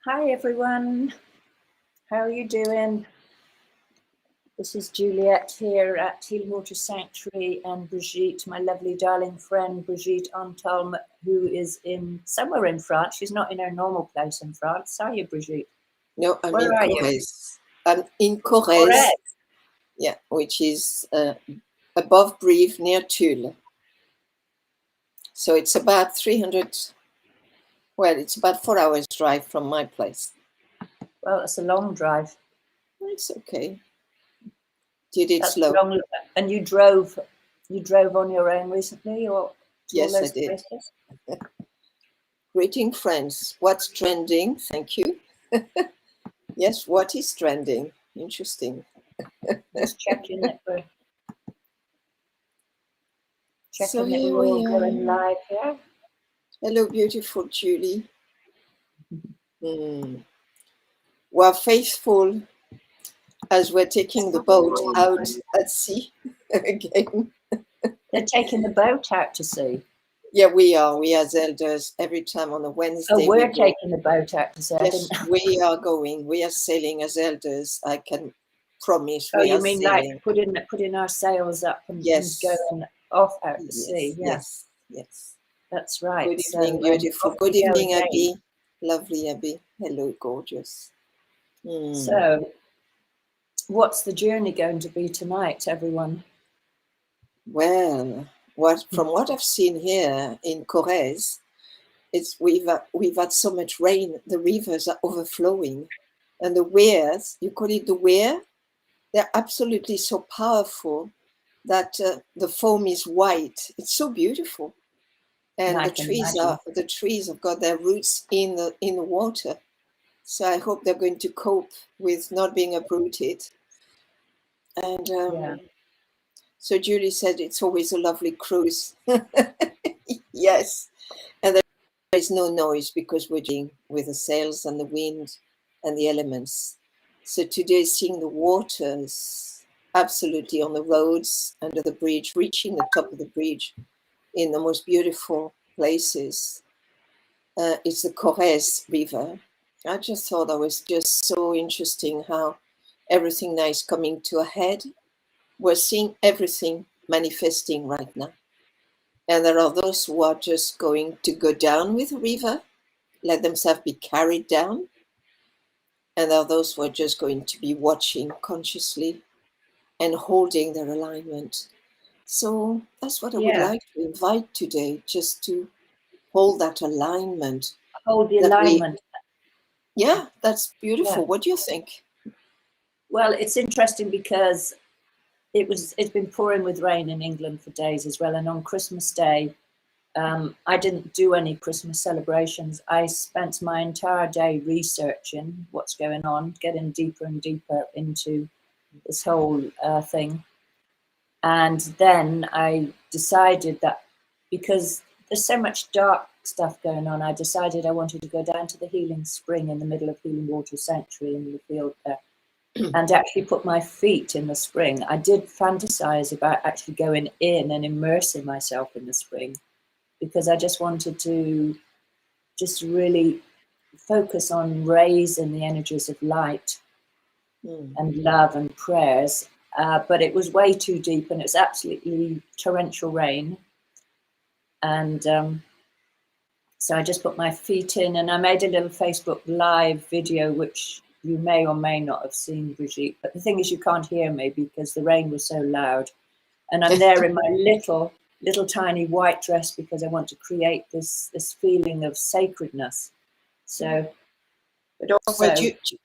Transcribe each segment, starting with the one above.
Hi everyone, how are you doing? This is Juliet here at Healing Water Sanctuary, and Brigitte, my lovely darling friend Brigitte Antelme, who is somewhere in France. She's not in her normal place in France, are you, Brigitte? No, I'm Where in are you? Corrèze. I'm in Corrèze, yeah, which is above Brive near Tulle. So it's about 300, well, it's about 4 hours drive from my place. Well, it's a long drive. It's okay. Did it That's slow? long. And you drove on your own recently, or to Yes, all those I did. places? Greeting friends. What's trending? Thank you. Yes, what is trending? Interesting. Just checking that we're So we're here all we going are. live here. Hello, beautiful Julie. We're faithful as we're taking the boat out at sea again. They're taking the boat out to sea. Yeah, we are. We as elders, every time on a Wednesday. Oh, we're taking the boat out to sea. Yes, we are going. We are sailing as elders. I can promise. Oh, we you are mean sailing. like putting our sails up and going off out to sea? Yeah. Yes. That's right. Good evening, beautiful. Good evening, Abby. Lovely, Abby. Hello, gorgeous. So, what's the journey going to be tonight, everyone? Well, from what I've seen here in Corrèze, we've had so much rain, the rivers are overflowing, and the weirs, you call it the weir, they're absolutely so powerful that the foam is white. It's so beautiful, and the trees have got their roots in the water. So I hope they're going to cope with not being uprooted. And so Julie said it's always a lovely cruise. Yes, and there is no noise because we're dealing with the sails and the wind and the elements. So today, seeing the waters absolutely on the roads, under the bridge, reaching the top of the bridge in the most beautiful places. It's the Corrèze River. I just thought that was just so interesting how everything now is coming to a head. We're seeing everything manifesting right now. And there are those who are just going to go down with the river, let themselves be carried down. And there are those who are just going to be watching consciously and holding their alignment. So that's what I would like to invite today, just to hold that alignment. Hold the alignment. Yeah, that's beautiful. Yeah. What do you think? Well, it's interesting because it's been pouring with rain in England for days as well. And on Christmas Day, I didn't do any Christmas celebrations. I spent my entire day researching what's going on, getting deeper and deeper into this whole thing. And then I decided that because there's so much dark stuff going on, I decided I wanted to go down to the healing spring in the middle of Healing Water Sanctuary in the field there and actually put my feet in the spring. I did fantasize about actually going in and immersing myself in the spring because I just wanted to just really focus on raising the energies of light and love and prayers. But it was way too deep and it was absolutely torrential rain. And so I just put my feet in and I made a little Facebook Live video, which you may or may not have seen, Brigitte. But the thing is, you can't hear me because the rain was so loud. And I'm there in my little tiny white dress because I want to create this feeling of sacredness. So, but also,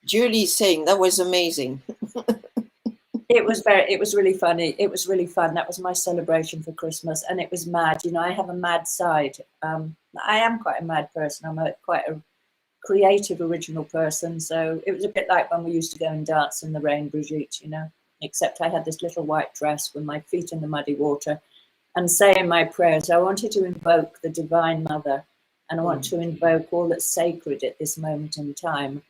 Julie's saying that was amazing. It was really funny. It was really fun. That was my celebration for Christmas, and it was mad. You know, I have a mad side. I am quite a mad person. I'm quite a creative, original person. So it was a bit like when we used to go and dance in the rain, Brigitte, you know, except I had this little white dress with my feet in the muddy water and saying my prayers. I wanted to invoke the Divine Mother, and I want to invoke all that's sacred at this moment in time,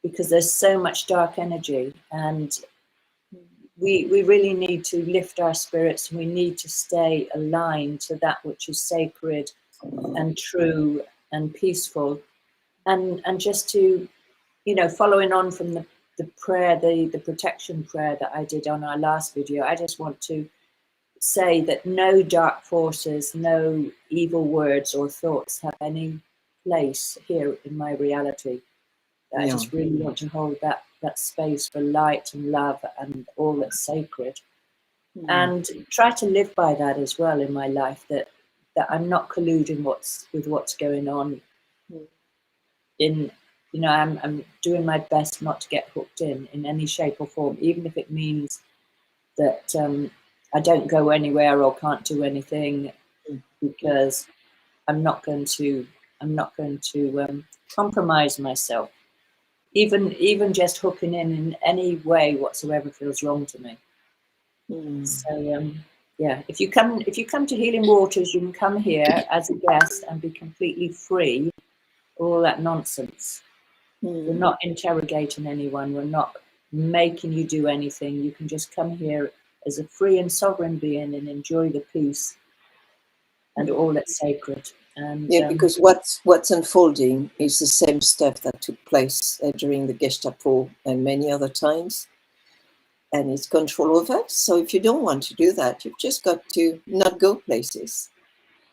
because there's so much dark energy, and we really need to lift our spirits. We need to stay aligned to that which is sacred and true and peaceful, and just to following on from the prayer, the protection prayer that I did on our last video, I just want to say that no dark forces, no evil words or thoughts have any place here in my reality. I just really want to hold that space for light and love and all that's sacred, and try to live by that as well in my life. That I'm not colluding with what's going on. I'm doing my best not to get hooked in any shape or form, even if it means that I don't go anywhere or can't do anything, because I'm not going to compromise myself. Even just hooking in any way whatsoever feels wrong to me. So yeah, if you come to Healing Waters, you can come here as a guest and be completely free. All that nonsense. We're not interrogating anyone. We're not making you do anything. You can just come here as a free and sovereign being and enjoy the peace and all that's sacred. And because what's unfolding is the same stuff that took place during the Gestapo and many other times, and it's control over us. So if you don't want to do that, you've just got to not go places,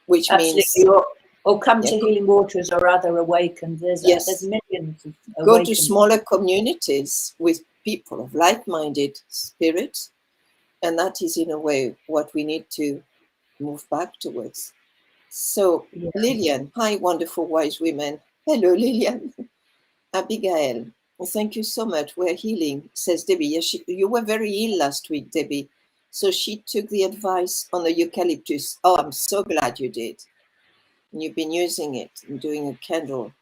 which means or come to Healing Waters or other awakened. There's millions of awakened. Go to smaller communities with people of like-minded spirits, and that is in a way what we need to move back towards. So Lillian, hi, wonderful wise women. Hello, Lillian. Abigail, thank you so much. We're healing, says Debbie. Yes, you were very ill last week, Debbie. So she took the advice on the eucalyptus. Oh, I'm so glad you did. And you've been using it and doing a candle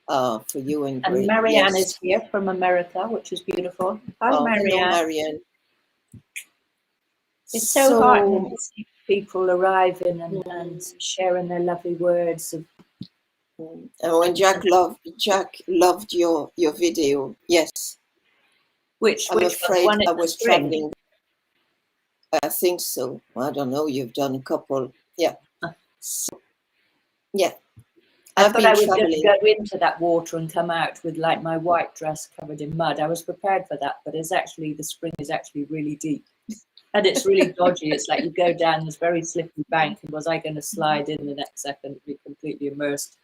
for you and Grace. And Marianne is here from America, which is beautiful. Hi, Marianne. Hello, Marianne. It's so heartening to see people arriving and sharing their lovely words. And when Jack loved your video, yes. I'm afraid I was traveling. I think so. I don't know. You've done a couple. Yeah. So, yeah. I thought I was going to go into that water and come out with like my white dress covered in mud. I was prepared for that, but the spring is actually really deep. And it's really dodgy. It's like you go down this very slippery bank, and was I going to slide in the next second, be completely immersed?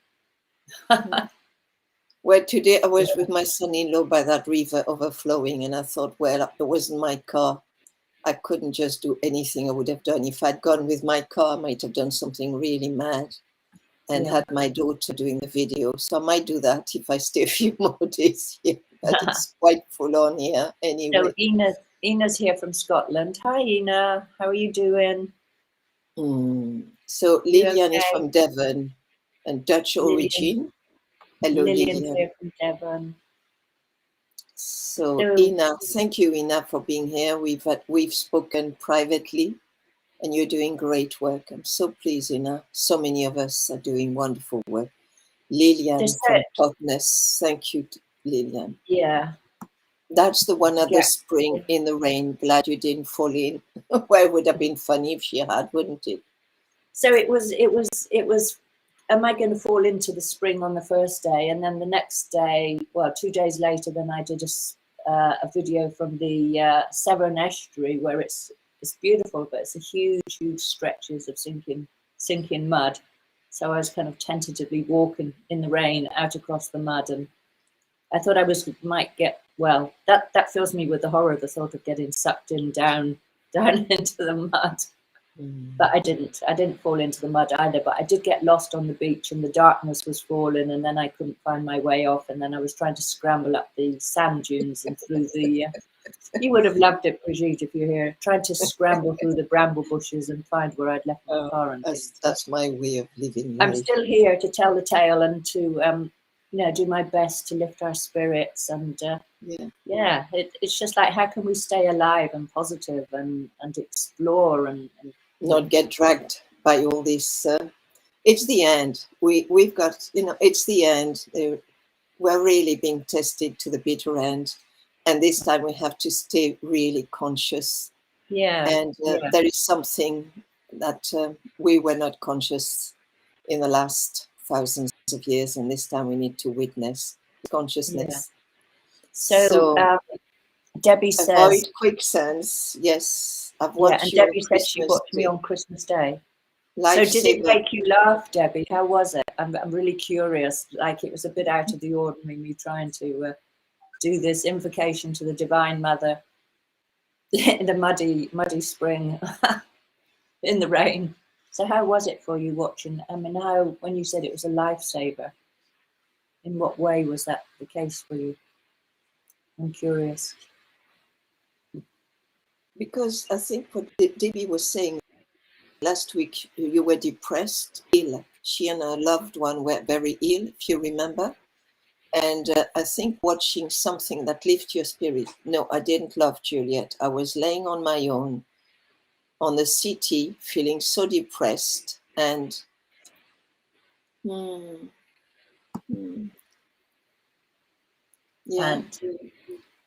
Well, today I was with my son-in-law by that river overflowing, and I thought, well, it wasn't my car. I couldn't just do anything I would have done. If I'd gone with my car, I might have done something really mad and had my daughter doing the video. So I might do that if I stay a few more days here. But it's quite full on here anyway. So Ina's here from Scotland. Hi, Ina. How are you doing? So Lillian is from Devon and Dutch origin. Hello, Lillian's here from Devon. So Ina, thank you, Ina, for being here. We've spoken privately, and you're doing great work. I'm so pleased, Ina. So many of us are doing wonderful work. Lillian from Totnes. Thank you, Lillian. Yeah. That's the one at the spring in the rain. Glad you didn't fall in. Well, it would have been funny if she had, wouldn't it? So it was, am I going to fall into the spring on the first day? And then the next day, well, 2 days later, then I did a video from the Severn Estuary, where it's beautiful, but it's a huge stretches of sinking mud. So I was kind of tentatively walking in the rain out across the mud, and I thought might get, well, that fills me with the horror, the thought of getting sucked in down into the mud. But I didn't fall into the mud either, but I did get lost on the beach, and the darkness was falling, and then I couldn't find my way off, and then I was trying to scramble up the sand dunes and through the you would have loved it, Brigitte, if you're here, trying to scramble through the bramble bushes and find where I'd left my car. And that's my way of living. I'm still here to tell the tale and to do my best to lift our spirits, and it's just like, how can we stay alive and positive and explore and not get dragged by all this. It's the end. We've got, it's the end. We're really being tested to the bitter end, and this time we have to stay really conscious. And there is something that we were not conscious in the last thousands of years, and this time we need to witness consciousness. So Debbie avoid says, quicksands. Yes, I've yeah, watched and you on Debbie said she Christmas watched me Day. on Christmas Day. So did it Lifesaver. make you laugh, Debbie? How was it? I'm really curious. Like, it was a bit out of the ordinary, me trying to do this invocation to the Divine Mother in a muddy spring in the rain. So how was it for you watching? I mean, how, when you said it was a lifesaver, in what way was that the case for you? I'm curious. Because I think what Debbie was saying last week, you were depressed, ill. She and her loved one were very ill, if you remember. And I think watching something that lifts your spirit. No, I didn't love Juliet. I was laying on my own on the city, feeling so depressed. And yeah.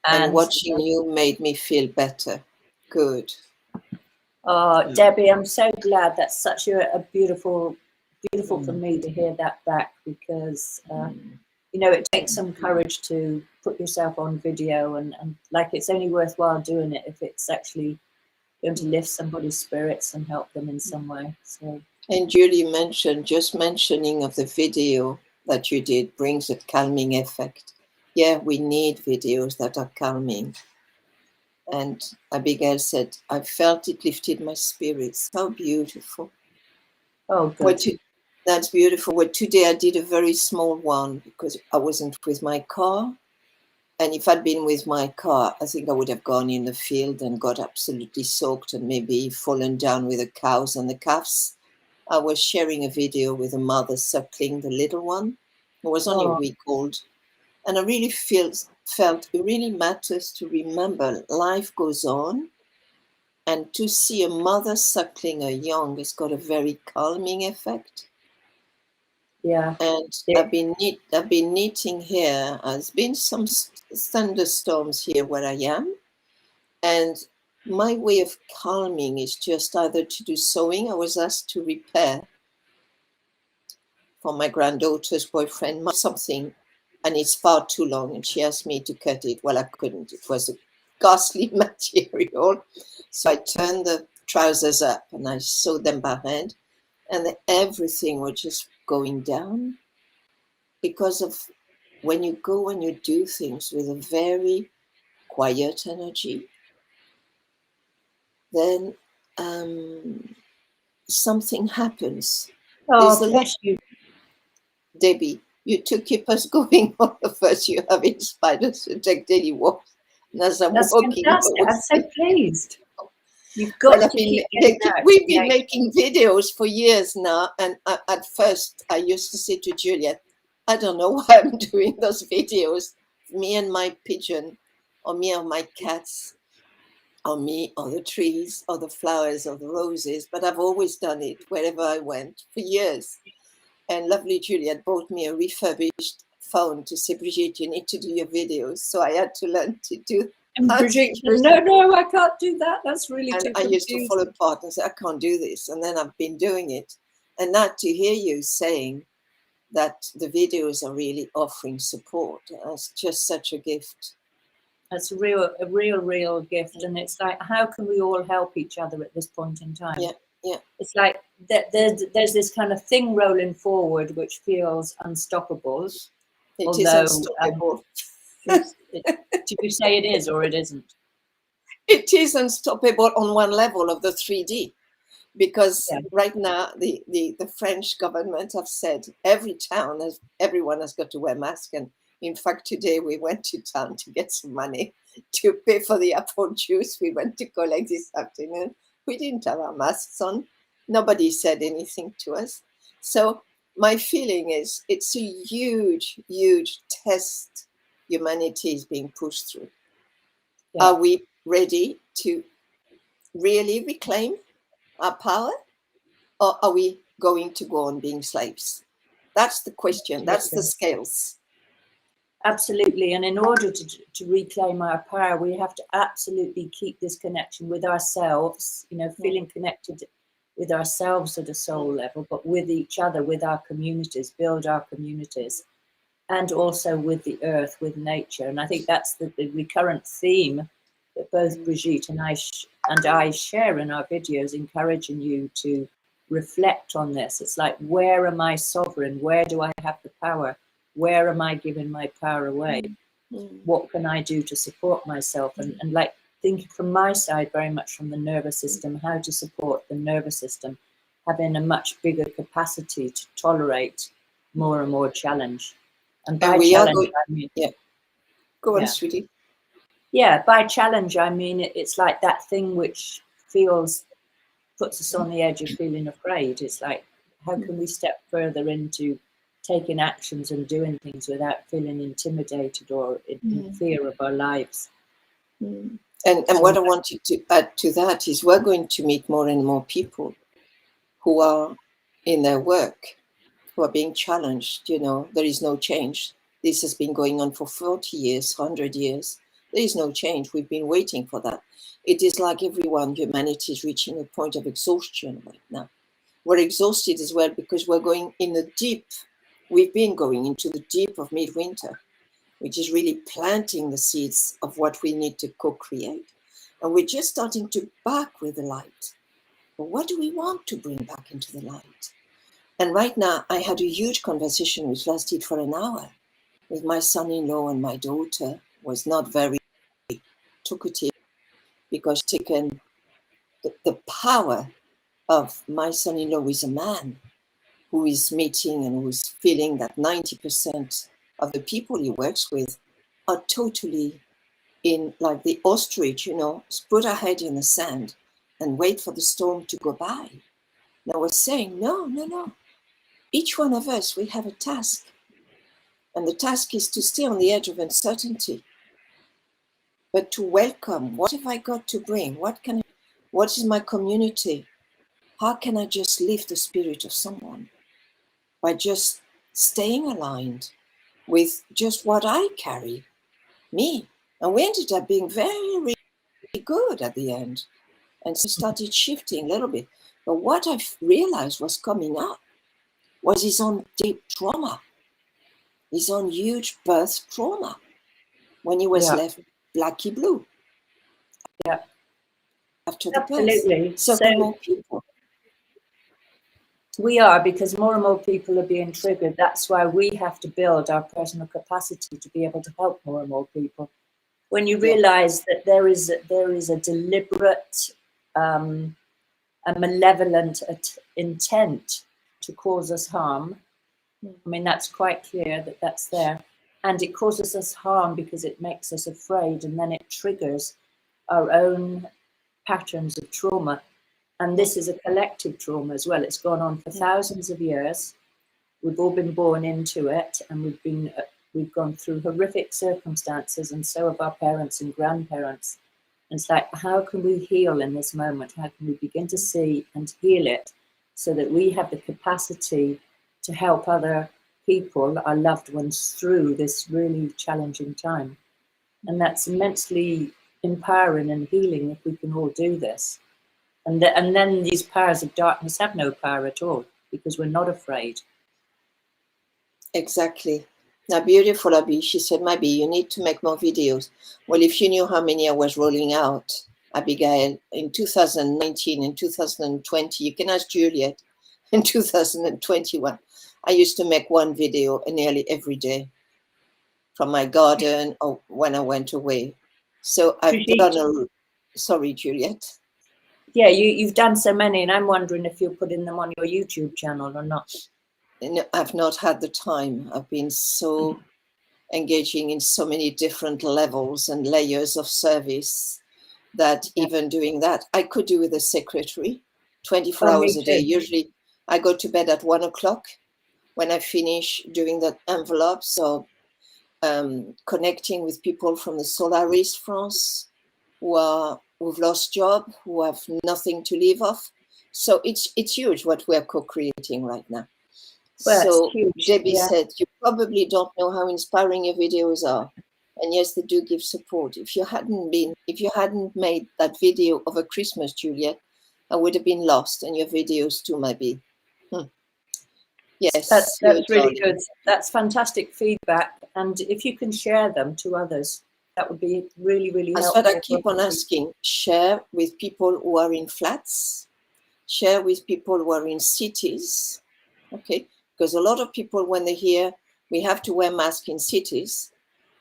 And And watching you made me feel better. Good. oh, Debbie, I'm so glad. That's such a beautiful for me to hear that back, because you know, it takes some courage to put yourself on video, and like, it's only worthwhile doing it if it's actually going to lift somebody's spirits and help them in some way. So, and Julie mentioned, just mentioning of the video that you did brings a calming effect. Yeah, we need videos that are calming. And Abigail said, I felt it lifted my spirits. How beautiful. oh, good. That's beautiful. Well, today I did a very small one because I wasn't with my car. And if I'd been with my car, I think I would have gone in the field and got absolutely soaked and maybe fallen down with the cows and the calves. I was sharing a video with a mother suckling the little one, who was only a week old. And I really felt it really matters to remember life goes on. And to see a mother suckling a young has got a very calming effect. Yeah. And I've been knitting here. There's been some thunderstorms here where I am. And my way of calming is just either to do sewing. I was asked to repair for my granddaughter's boyfriend something, and it's far too long, and she asked me to cut it. Well, I couldn't. It was a costly material. So I turned the trousers up and I sewed them by hand, and everything was just going down because of when you go and you do things with a very quiet energy, then something happens. There's Oh, a bless you. Debbie, you to keep us going. All of us, you have inspired us to take daily walks. And as I'm That's walking, fantastic. I'm so pleased. You've got well, to keep getting out. we've been making videos for years now. And at first, I used to say to Juliet, I don't know why I'm doing those videos. Me and my pigeon, or me and my cats, or me, or the trees, or the flowers, or the roses. But I've always done it wherever I went for years. And lovely Juliet bought me a refurbished phone to say, Brigitte, you need to do your videos. So I had to learn to do And that. Brigitte said, no, I can't do that. That's really And too I used to fall confusing. apart and say, I can't do this. And then I've been doing it. And now to hear you saying that the videos are really offering support, that's just such a gift. That's a real gift. And it's like, how can we all help each other at this point in time? Yeah, yeah. It's like there's this kind of thing rolling forward which feels unstoppable. It is unstoppable. Do you say it is or it isn't? It is unstoppable on one level of the 3D. Because right now, the French government have said every town, everyone has got to wear masks. And in fact, today we went to town to get some money to pay for the apple juice we went to collect this afternoon. We didn't have our masks on. Nobody said anything to us. So my feeling is it's a huge, huge test humanity is being pushed through. Yeah. Are we ready to really reclaim our power? Or are we going to go on being slaves? That's the question. That's the scales. Absolutely. And in order to reclaim our power, we have to absolutely keep this connection with ourselves, you know, feeling connected with ourselves at a soul level, but with each other, with our communities, build our communities. and also with the earth, with nature. And I think that's the recurrent theme that both Brigitte and I share in our videos, encouraging you to reflect on this. It's like, where am I sovereign? Where do I have the power? Where am I giving my power away? What can I do to support myself? And like, thinking from my side, very much from the nervous system, how to support the nervous system having a much bigger capacity to tolerate more and more challenge. And by challenge, I mean, go on, sweetie. Yeah, by challenge, I mean it's like that thing which puts us on the edge of feeling afraid. It's like, how can we step further into taking actions and doing things without feeling intimidated or in fear of our lives? And what I wanted to add to that is we're going to meet more and more people who are in their work, who are being challenged. You know, there is no change. This has been going on for 40 years, 100 years. There is no change. We've been waiting for that. It is like everyone, humanity is reaching a point of exhaustion right now. We're exhausted as well because we're going in the deep. We've been going into the deep of midwinter, which is really planting the seeds of what we need to co-create. And we're just starting to back with the light. But what do we want to bring back into the light? And right now, I had a huge conversation which lasted for an hour with my son-in-law, and my daughter was not very talkative because taken the power of my son-in-law with a man who is meeting and who's feeling that 90% of the people he works with are totally in like the ostrich, you know, put her head in the sand and wait for the storm to go by. And I was saying, no. Each one of us, we have a task. And the task is to stay on the edge of uncertainty, but to welcome, what have I got to bring? What is my community? How can I just lift the spirit of someone by just staying aligned with just what I carry, me? And we ended up being very good at the end. And so started shifting a little bit. But what I realized was coming up was his own deep trauma, his own huge birth trauma when he was left blacky blue. Yeah. After the Absolutely. birth. So more people. We are, because more and more people are being triggered. That's why we have to build our personal capacity to be able to help more and more people. When you realize that there is a deliberate, a malevolent intent to cause us harm, I mean, that's quite clear that that's there. And it causes us harm because it makes us afraid, and then it triggers our own patterns of trauma. And this is a collective trauma as well. It's gone on for thousands of years. We've all been born into it, and we've gone through horrific circumstances, and so have our parents and grandparents. And it's like, how can we heal in this moment? How can we begin to see and heal it so that we have the capacity to help other people, our loved ones, through this really challenging time? And that's immensely empowering and healing if we can all do this. And then these powers of darkness have no power at all because we're not afraid. Exactly. Now, beautiful Abby, she said, maybe you need to make more videos. Well, if you knew how many I was rolling out, Abigail, in 2019 and 2020, you can ask Juliet, in 2021, I used to make one video nearly every day from my garden or when I went away. So I've done sorry, Juliet. Yeah, you've done so many, and I'm wondering if you're putting them on your YouTube channel or not. No, I've not had the time. I've been so engaging in so many different levels and layers of service that even doing that, I could do with a secretary 24 hours a day. Usually I go to bed at 1 o'clock when I finish doing the envelopes or connecting with people from the Solaris France who've lost job, who have nothing to live off. So it's huge what we're co-creating right now. Well, so Debbie said, you probably don't know how inspiring your videos are. And yes, they do give support. If you hadn't made that video over Christmas, Juliet, I would have been lost, and your videos too, maybe. Yes, you're That's really darling. good. That's fantastic feedback. And if you can share them to others, that would be really, really That's what I helpful. keep on asking. Share with people who are in flats, share with people who are in cities, okay? Because a lot of people, when they hear we have to wear masks in cities,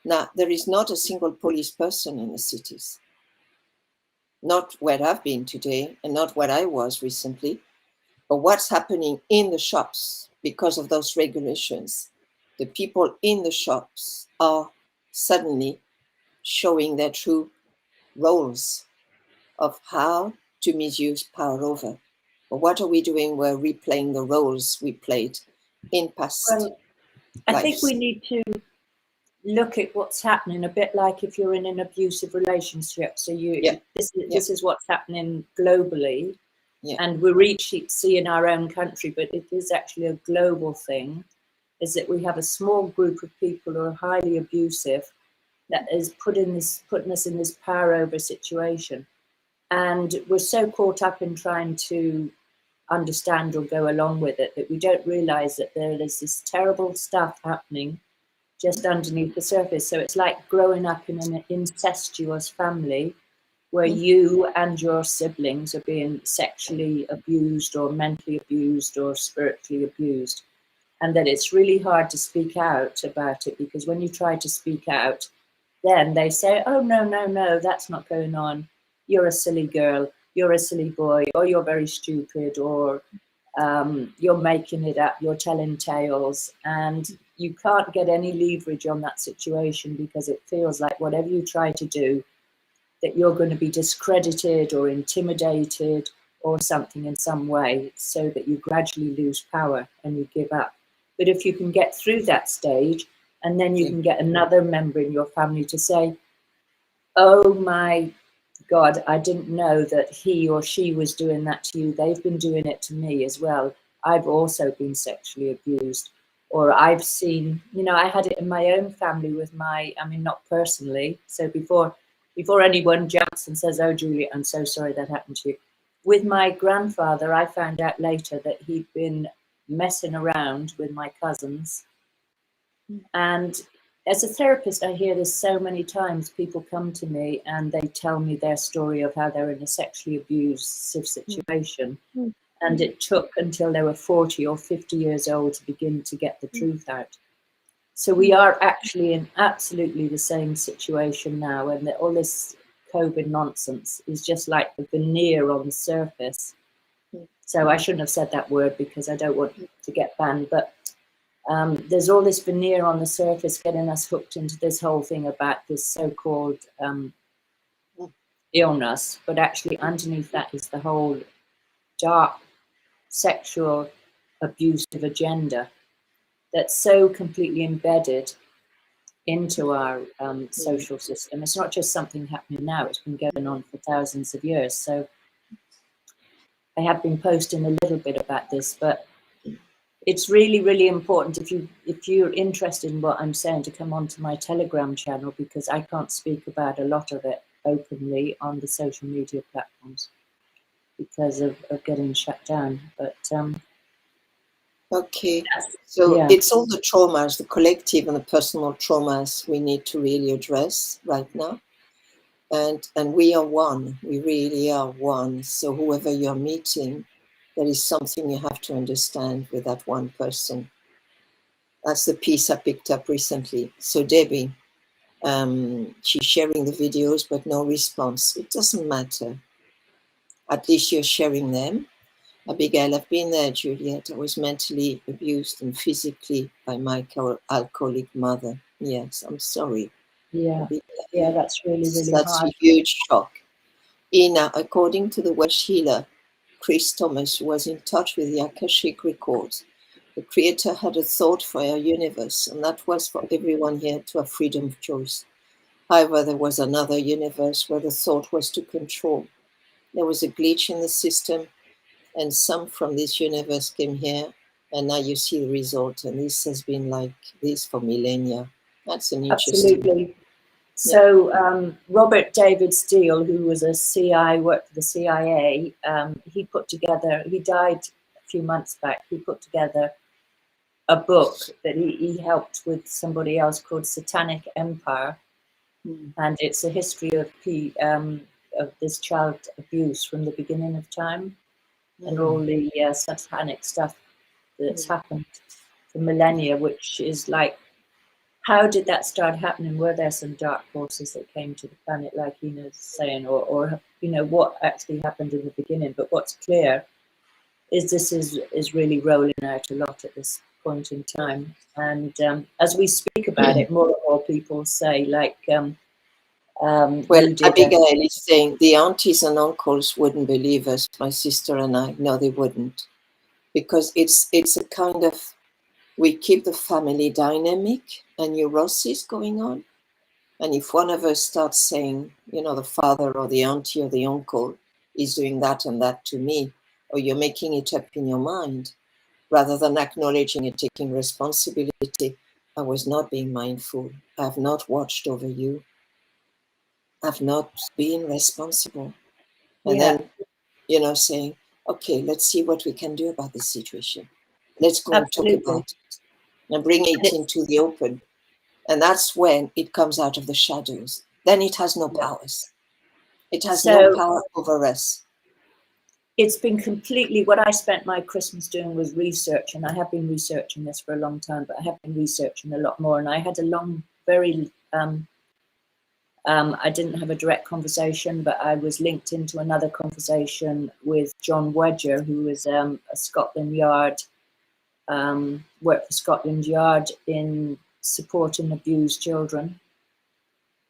now there is not a single police person in the cities. Not where I've been today and not where I was recently, but what's happening in the shops because of those regulations. The people in the shops are suddenly showing their true roles of how to misuse power over. But what are we doing? We're replaying the roles we played in past Well, I think we lives. need to look at what's happening a bit like if you're in an abusive relationship. So Yeah, this is what's happening globally, yeah. and we see in our own country, but it is actually a global thing. Is that we have a small group of people who are highly abusive that is putting us in this power over situation, and we're so caught up in trying to understand or go along with it that we don't realize that there is this terrible stuff happening just underneath the surface. So it's like growing up in an incestuous family where you and your siblings are being sexually abused or mentally abused or spiritually abused. And that it's really hard to speak out about it, because when you try to speak out, then they say, oh, no, no, no, that's not going on. You're a silly girl, you're a silly boy, or you're very stupid, or you're making it up, you're telling tales. And you can't get any leverage on that situation because it feels like whatever you try to do, that you're going to be discredited or intimidated or something in some way, so that you gradually lose power and you give up. But if you can get through that stage, and then you can get another member in your family to say, oh my God, I didn't know that he or she was doing that to you. They've been doing it to me as well. I've also been sexually abused. Or I've seen, I had it in my own family with not personally. So before anyone jumps and says, oh, Julie, I'm so sorry that happened to you. With my grandfather, I found out later that he'd been messing around with my cousins. And as a therapist, I hear this so many times. People come to me and they tell me their story of how they're in a sexually abusive situation. And it took until they were 40 or 50 years old to begin to get the truth out. So we are actually in absolutely the same situation now. And all this COVID nonsense is just like the veneer on the surface. So I shouldn't have said that word because I don't want to get banned. But there's all this veneer on the surface getting us hooked into this whole thing about this so-called illness, but actually underneath that is the whole dark sexual abusive agenda that's so completely embedded into our social system. It's not just something happening now, it's been going on for thousands of years. So I have been posting a little bit about this, but it's really, really important if you're interested in what I'm saying to come onto my Telegram channel, because I can't speak about a lot of it openly on the social media platforms because of getting shut down. But Okay. So yeah, it's all the traumas, the collective and the personal traumas we need to really address right now. And we are one. We really are one. So whoever you're meeting, there is something you have to understand with that one person. That's the piece I picked up recently. So Debbie, she's sharing the videos, but no response. It doesn't matter. At least you're sharing them. Abigail, I've been there, Juliet. I was mentally abused and physically by my alcoholic mother. Yes, I'm sorry. yeah, Abigail. yeah, that's really, really That's hard. a huge shock. Ina, according to the Welsh healer, Chris Thomas, who was in touch with the Akashic records, the creator had a thought for our universe, and that was for everyone here to have freedom of choice. However, there was another universe where the thought was to control. There was a glitch in the system, and some from this universe came here, and now you see the result. And this has been like this for millennia. That's an interesting. Absolutely. So Robert David Steele, who was worked for the CIA, he died a few months back. He put together a book that he helped with somebody else called Satanic Empire, and it's a history of this child abuse from the beginning of time, and all the satanic stuff that's happened for millennia, which is like, how did that start happening? Were there some dark forces that came to the planet, like Ina's saying, or you know, what actually happened in the beginning? But what's clear is this is really rolling out a lot at this point in time. And as we speak about it, more and more people say, like, well, Abigail is saying the aunties and uncles wouldn't believe us, my sister and I. No, they wouldn't, because it's a kind of, we keep the family dynamic and neurosis going on. And if one of us starts saying, you know, the father or the auntie or the uncle is doing that and that to me, or you're making it up in your mind, rather than acknowledging and taking responsibility, I was not being mindful. I've not watched over you. I've not been responsible. And then, you know, saying, okay, let's see what we can do about this situation. Let's go and talk about it and bring it into the open. And that's when it comes out of the shadows. Then it has no powers. It has no power over us. It's been completely, what I spent my Christmas doing was research, and I have been researching this for a long time, but I have been researching a lot more. And I had a long, very, I didn't have a direct conversation, but I was linked into another conversation with John Wedger, who was a Scotland Yard, worked for Scotland Yard in supporting abused children.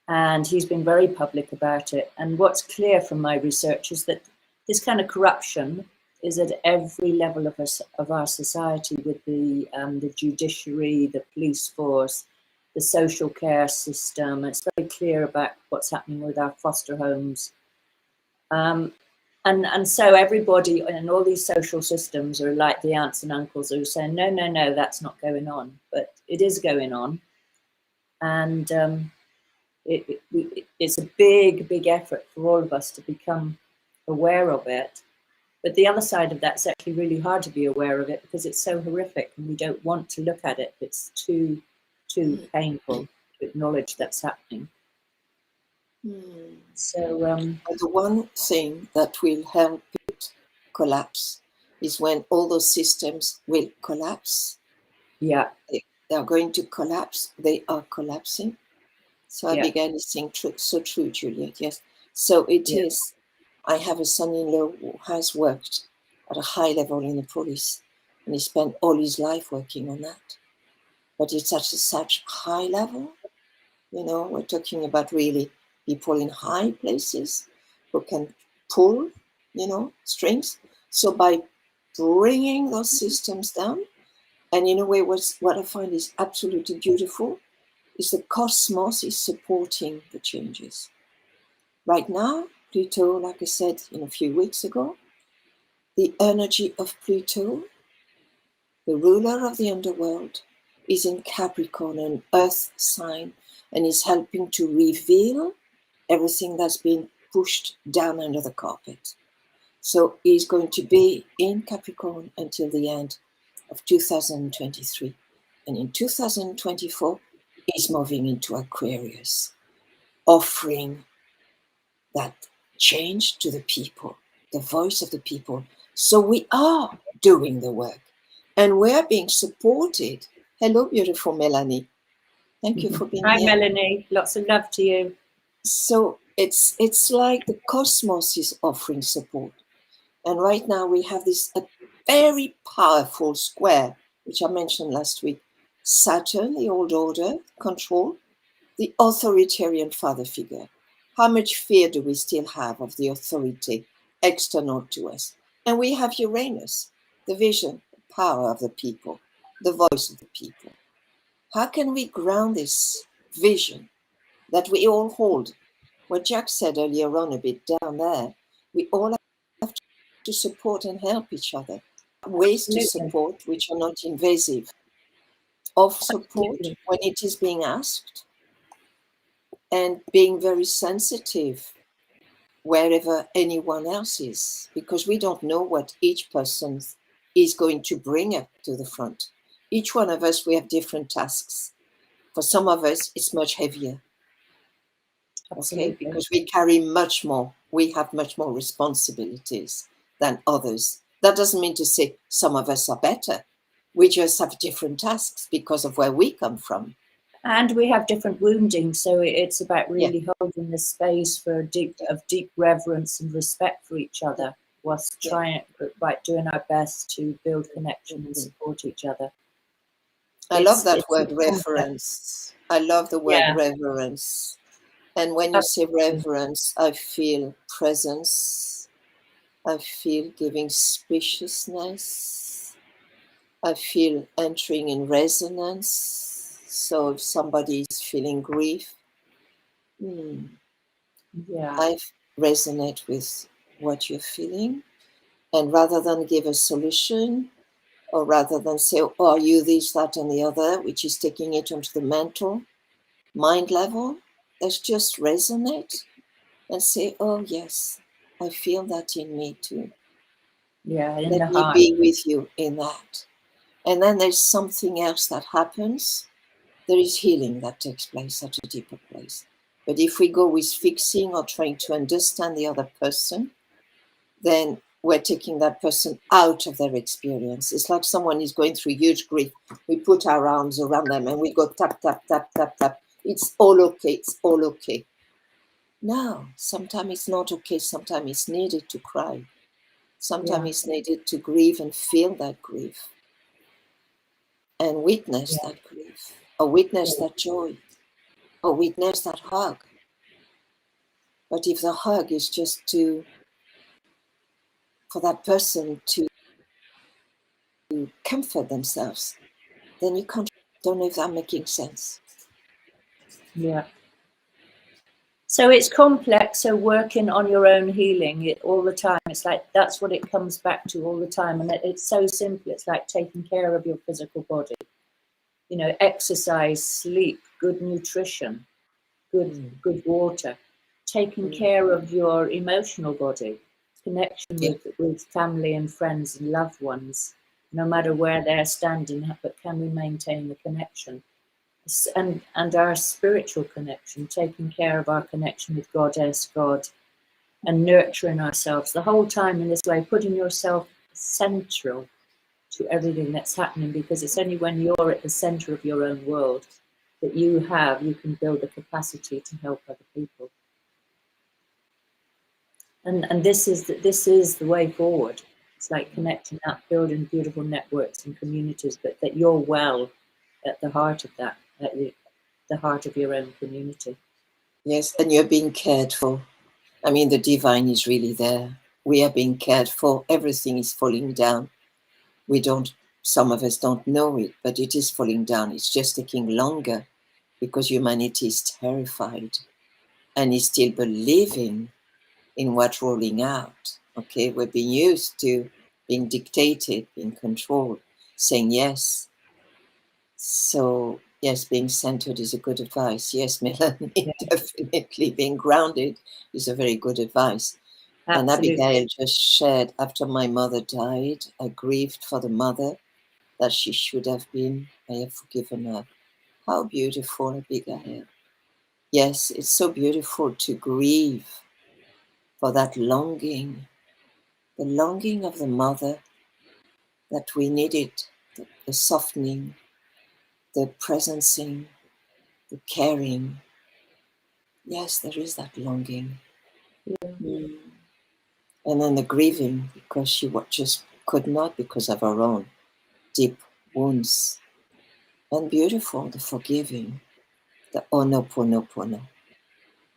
And he's been very public about it. And what's clear from my research is that this kind of corruption is at every level of our society, with the judiciary, the police force, the social care system. It's very clear about what's happening with our foster homes. And so everybody in all these social systems are like the aunts and uncles who are saying, no, no, no, that's not going on. But it is going on. And it's a big, big effort for all of us to become aware of it. But the other side of that's actually really hard to be aware of it, because it's so horrific and we don't want to look at it. It's too painful to acknowledge that's happening. So the one thing that will help it collapse is when all those systems will collapse. Yeah. They are going to collapse. They are collapsing. So Abigail is saying so true, Juliet. Yes. So it is. I have a son-in-law who has worked at a high level in the police, and he spent all his life working on that. But it's at such high level, you know, we're talking about really people in high places who can pull, you know, strings. So by bringing those systems down, and in a way, what I find is absolutely beautiful is the cosmos is supporting the changes. Right now, Pluto, like I said a few weeks ago, the energy of Pluto, the ruler of the underworld, is in Capricorn, an earth sign, and is helping to reveal everything that's been pushed down under the carpet. So he's going to be in Capricorn until the end of 2023. And in 2024, he's moving into Aquarius, offering that change to the people, the voice of the people. So we are doing the work and we're being supported. Hello, beautiful Melanie. Thank you for being here. Hi, Melanie. Lots of love to you. So it's like the cosmos is offering support. And right now we have this very powerful square, which I mentioned last week. Saturn, the old order, control, the authoritarian father figure. How much fear do we still have of the authority external to us? And we have Uranus, the vision, the power of the people, the voice of the people. How can we ground this vision that we all hold? What Jack said earlier on, a bit down there, we all have to support and help each other. Ways to support which are not invasive. Of support when it is being asked, and being very sensitive wherever anyone else is, because we don't know what each person is going to bring up to the front. each one of us, we have different tasks. For some of us, it's much heavier. Absolutely. Okay, because we carry much more. We have much more responsibilities than others. That doesn't mean to say some of us are better. We just have different tasks because of where we come from. And we have different wounding, so it's about really holding the space for deep reverence and respect for each other, whilst trying, by doing our best to build connection and support each other. I love that word reverence. I love the word reverence. And when you say reverence, I feel presence. I feel giving spaciousness. I feel entering in resonance. So if somebody is feeling grief, I resonate with what you're feeling. And rather than give a solution, or rather than say, oh, are you this, that, and the other, which is taking it onto the mental, mind level, let's just resonate and say, oh, yes, I feel that in me too. Yeah, Let me heart. be with you in that. And then there's something else that happens. There is healing that takes place at a deeper place. But if we go with fixing or trying to understand the other person, then we're taking that person out of their experience. It's like someone is going through huge grief. We put our arms around them and we go tap, tap, tap, tap, tap. It's all okay. It's all okay. No, sometimes it's not okay. Sometimes it's needed to cry. Sometimes it's needed to grieve and feel that grief and witness that grief, or witness that joy, or witness that hug. But if the hug is just for that person to comfort themselves, then you can't. Don't know if that's making sense. Yeah. So it's complex. So working on your own healing all the time. It's like that's what it comes back to all the time, and it's so simple. It's like taking care of your physical body. You know, exercise, sleep, good nutrition, good water, taking care of your emotional body, connection with family and friends and loved ones, no matter where they're standing, but can we maintain the connection? And our spiritual connection, taking care of our connection with Goddess, God, and nurturing ourselves the whole time in this way, putting yourself central to everything that's happening, because it's only when you're at the center of your own world that you can build the capacity to help other people. And this is the way forward. It's like connecting up, building beautiful networks and communities, but that you're well at the heart of that, at the heart of your own community. Yes, and you're being cared for. I mean, the divine is really there. We are being cared for. Everything is falling down. Some of us don't know it, but it is falling down. It's just taking longer because humanity is terrified and is still believing in what's rolling out. Okay, we're being used to being dictated, being controlled, saying yes. So yes, being centered is a good advice. Yes, Melanie, definitely being grounded is a very good advice. Absolutely. And Abigail just shared, after my mother died, I grieved for the mother that she should have been. I have forgiven her. How beautiful, Abigail. Yes, it's so beautiful to grieve for that longing, the longing of the mother that we needed, the softening, the presencing, the caring. Yes, there is that longing. And then the grieving because she just could not because of her own deep wounds. And beautiful, the forgiving, the Ho'oponopono.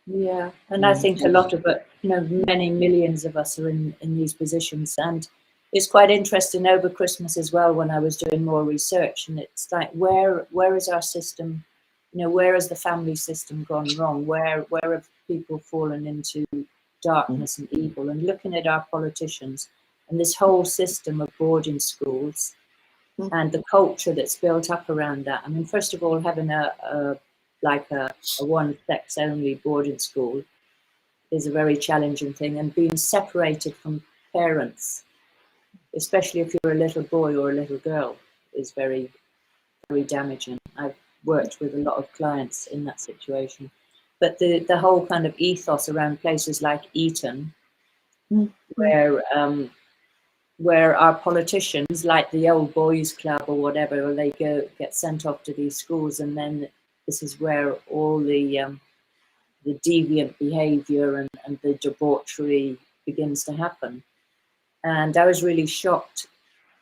Yeah, and I think a lot of it, many millions of us are in these positions. And it's quite interesting over Christmas as well, when I was doing more research, and it's like, where is our system, where has the family system gone wrong? Where have people fallen into darkness and evil? And looking at our politicians and this whole system of boarding schools and the culture that's built up around that. I mean, first of all, having a one sex only boarding school is a very challenging thing, and being separated from parents, especially if you're a little boy or a little girl, is very very damaging. I've worked with a lot of clients in that situation. But the whole kind of ethos around places like Eton, where our politicians, like the old boys club or whatever, they get sent off to these schools, and then this is where all the deviant behaviour and the debauchery begins to happen. And I was really shocked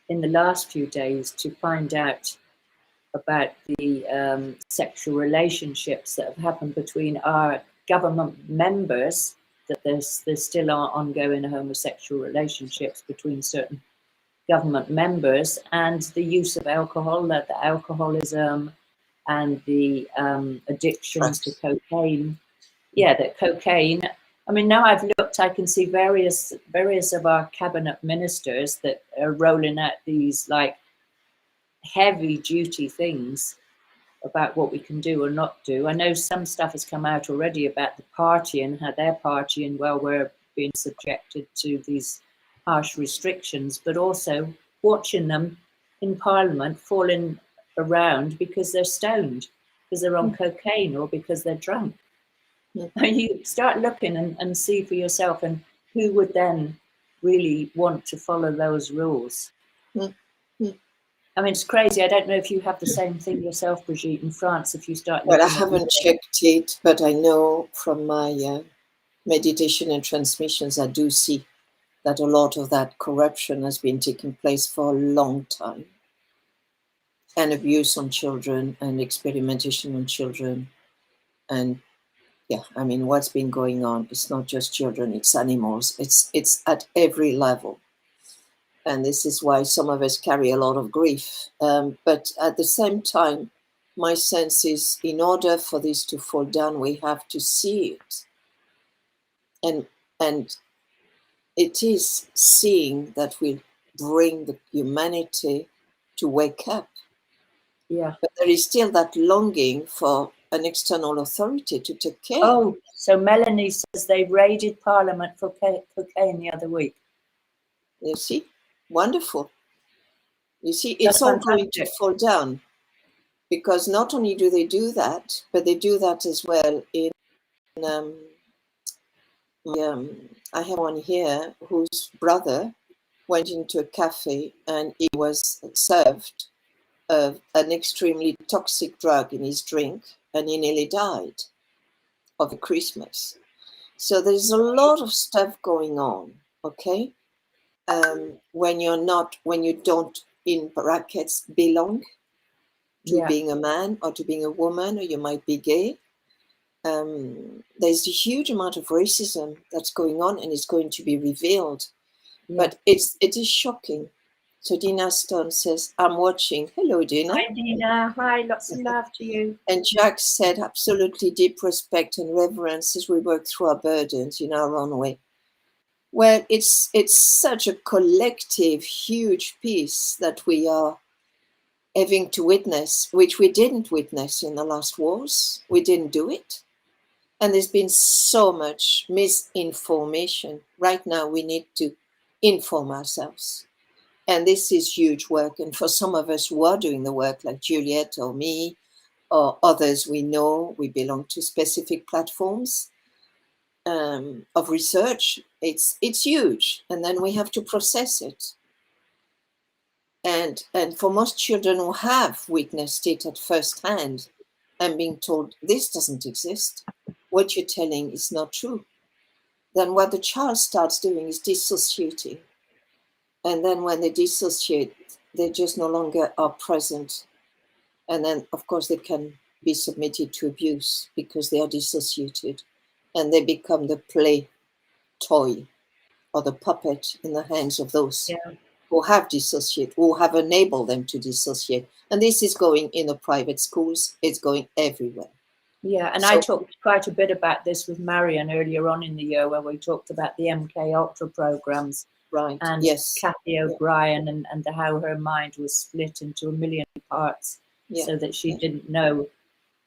in the last few days to find out about the sexual relationships that have happened between our government members, that there's still are ongoing homosexual relationships between certain government members, and the use of alcohol, the alcoholism and the addictions to cocaine. Yeah, that cocaine. I mean, now I've looked, I can see various of our cabinet ministers that are rolling out these like heavy duty things about what we can do or not do. I know some stuff has come out already about the partying, how they're partying while we're being subjected to these harsh restrictions, but also watching them in Parliament falling around because they're stoned, because they're on cocaine or because they're drunk. You start looking and see for yourself, and who would then really want to follow those rules? I mean, it's crazy. I don't know if you have the same thing yourself, Brigitte, in France, if you start looking. Well, I haven't checked it, but I know from my meditation and transmissions, I do see that a lot of that corruption has been taking place for a long time. And abuse on children and experimentation on children. And yeah, I mean, what's been going on, it's not just children, it's animals. It's at every level. And this is why some of us carry a lot of grief. But at the same time, my sense is in order for this to fall down, we have to see it. And it is seeing that will bring the humanity to wake up. Yeah. But there is still that longing for an external authority to take care. Oh, so Melanie says they raided Parliament for cocaine the other week. You see? Wonderful. You see, That's it's all fantastic. going to fall down. Because not only do they do that, but they do that as well in I have one here whose brother went into a cafe and he was served an extremely toxic drug in his drink, and he nearly died of a Christmas. So there's a lot of stuff going on, okay? When you don't, in brackets, belong to being a man or to being a woman, or you might be gay. There's a huge amount of racism that's going on, and it's going to be revealed. But it is shocking. So Dina Stone says, I'm watching. Hello, Dina. Hi, Dina. Hi, lots of love to you. And Jack said, absolutely deep respect and reverence as we work through our burdens in our own way. Well, it's such a collective, huge piece that we are having to witness, which we didn't witness in the last wars. We didn't do it. And there's been so much misinformation. Right now, we need to inform ourselves. And this is huge work. And for some of us who are doing the work, like Juliet or me, or others we know, we belong to specific platforms of research, it's huge. And then we have to process it. And for most children who have witnessed it at first hand and being told, this doesn't exist, what you're telling is not true, then what the child starts doing is dissociating. And then when they dissociate, they just no longer are present. And then, of course, they can be submitted to abuse because they are dissociated. And they become the play toy or the puppet in the hands of those who have dissociated, who have enabled them to dissociate. And this is going in the private schools. It's going everywhere. Yeah, and I talked quite a bit about this with Marion earlier on in the year, where we talked about the MK Ultra programs. Right. And Kathy O'Brien and how her mind was split into a million parts, so that she didn't know,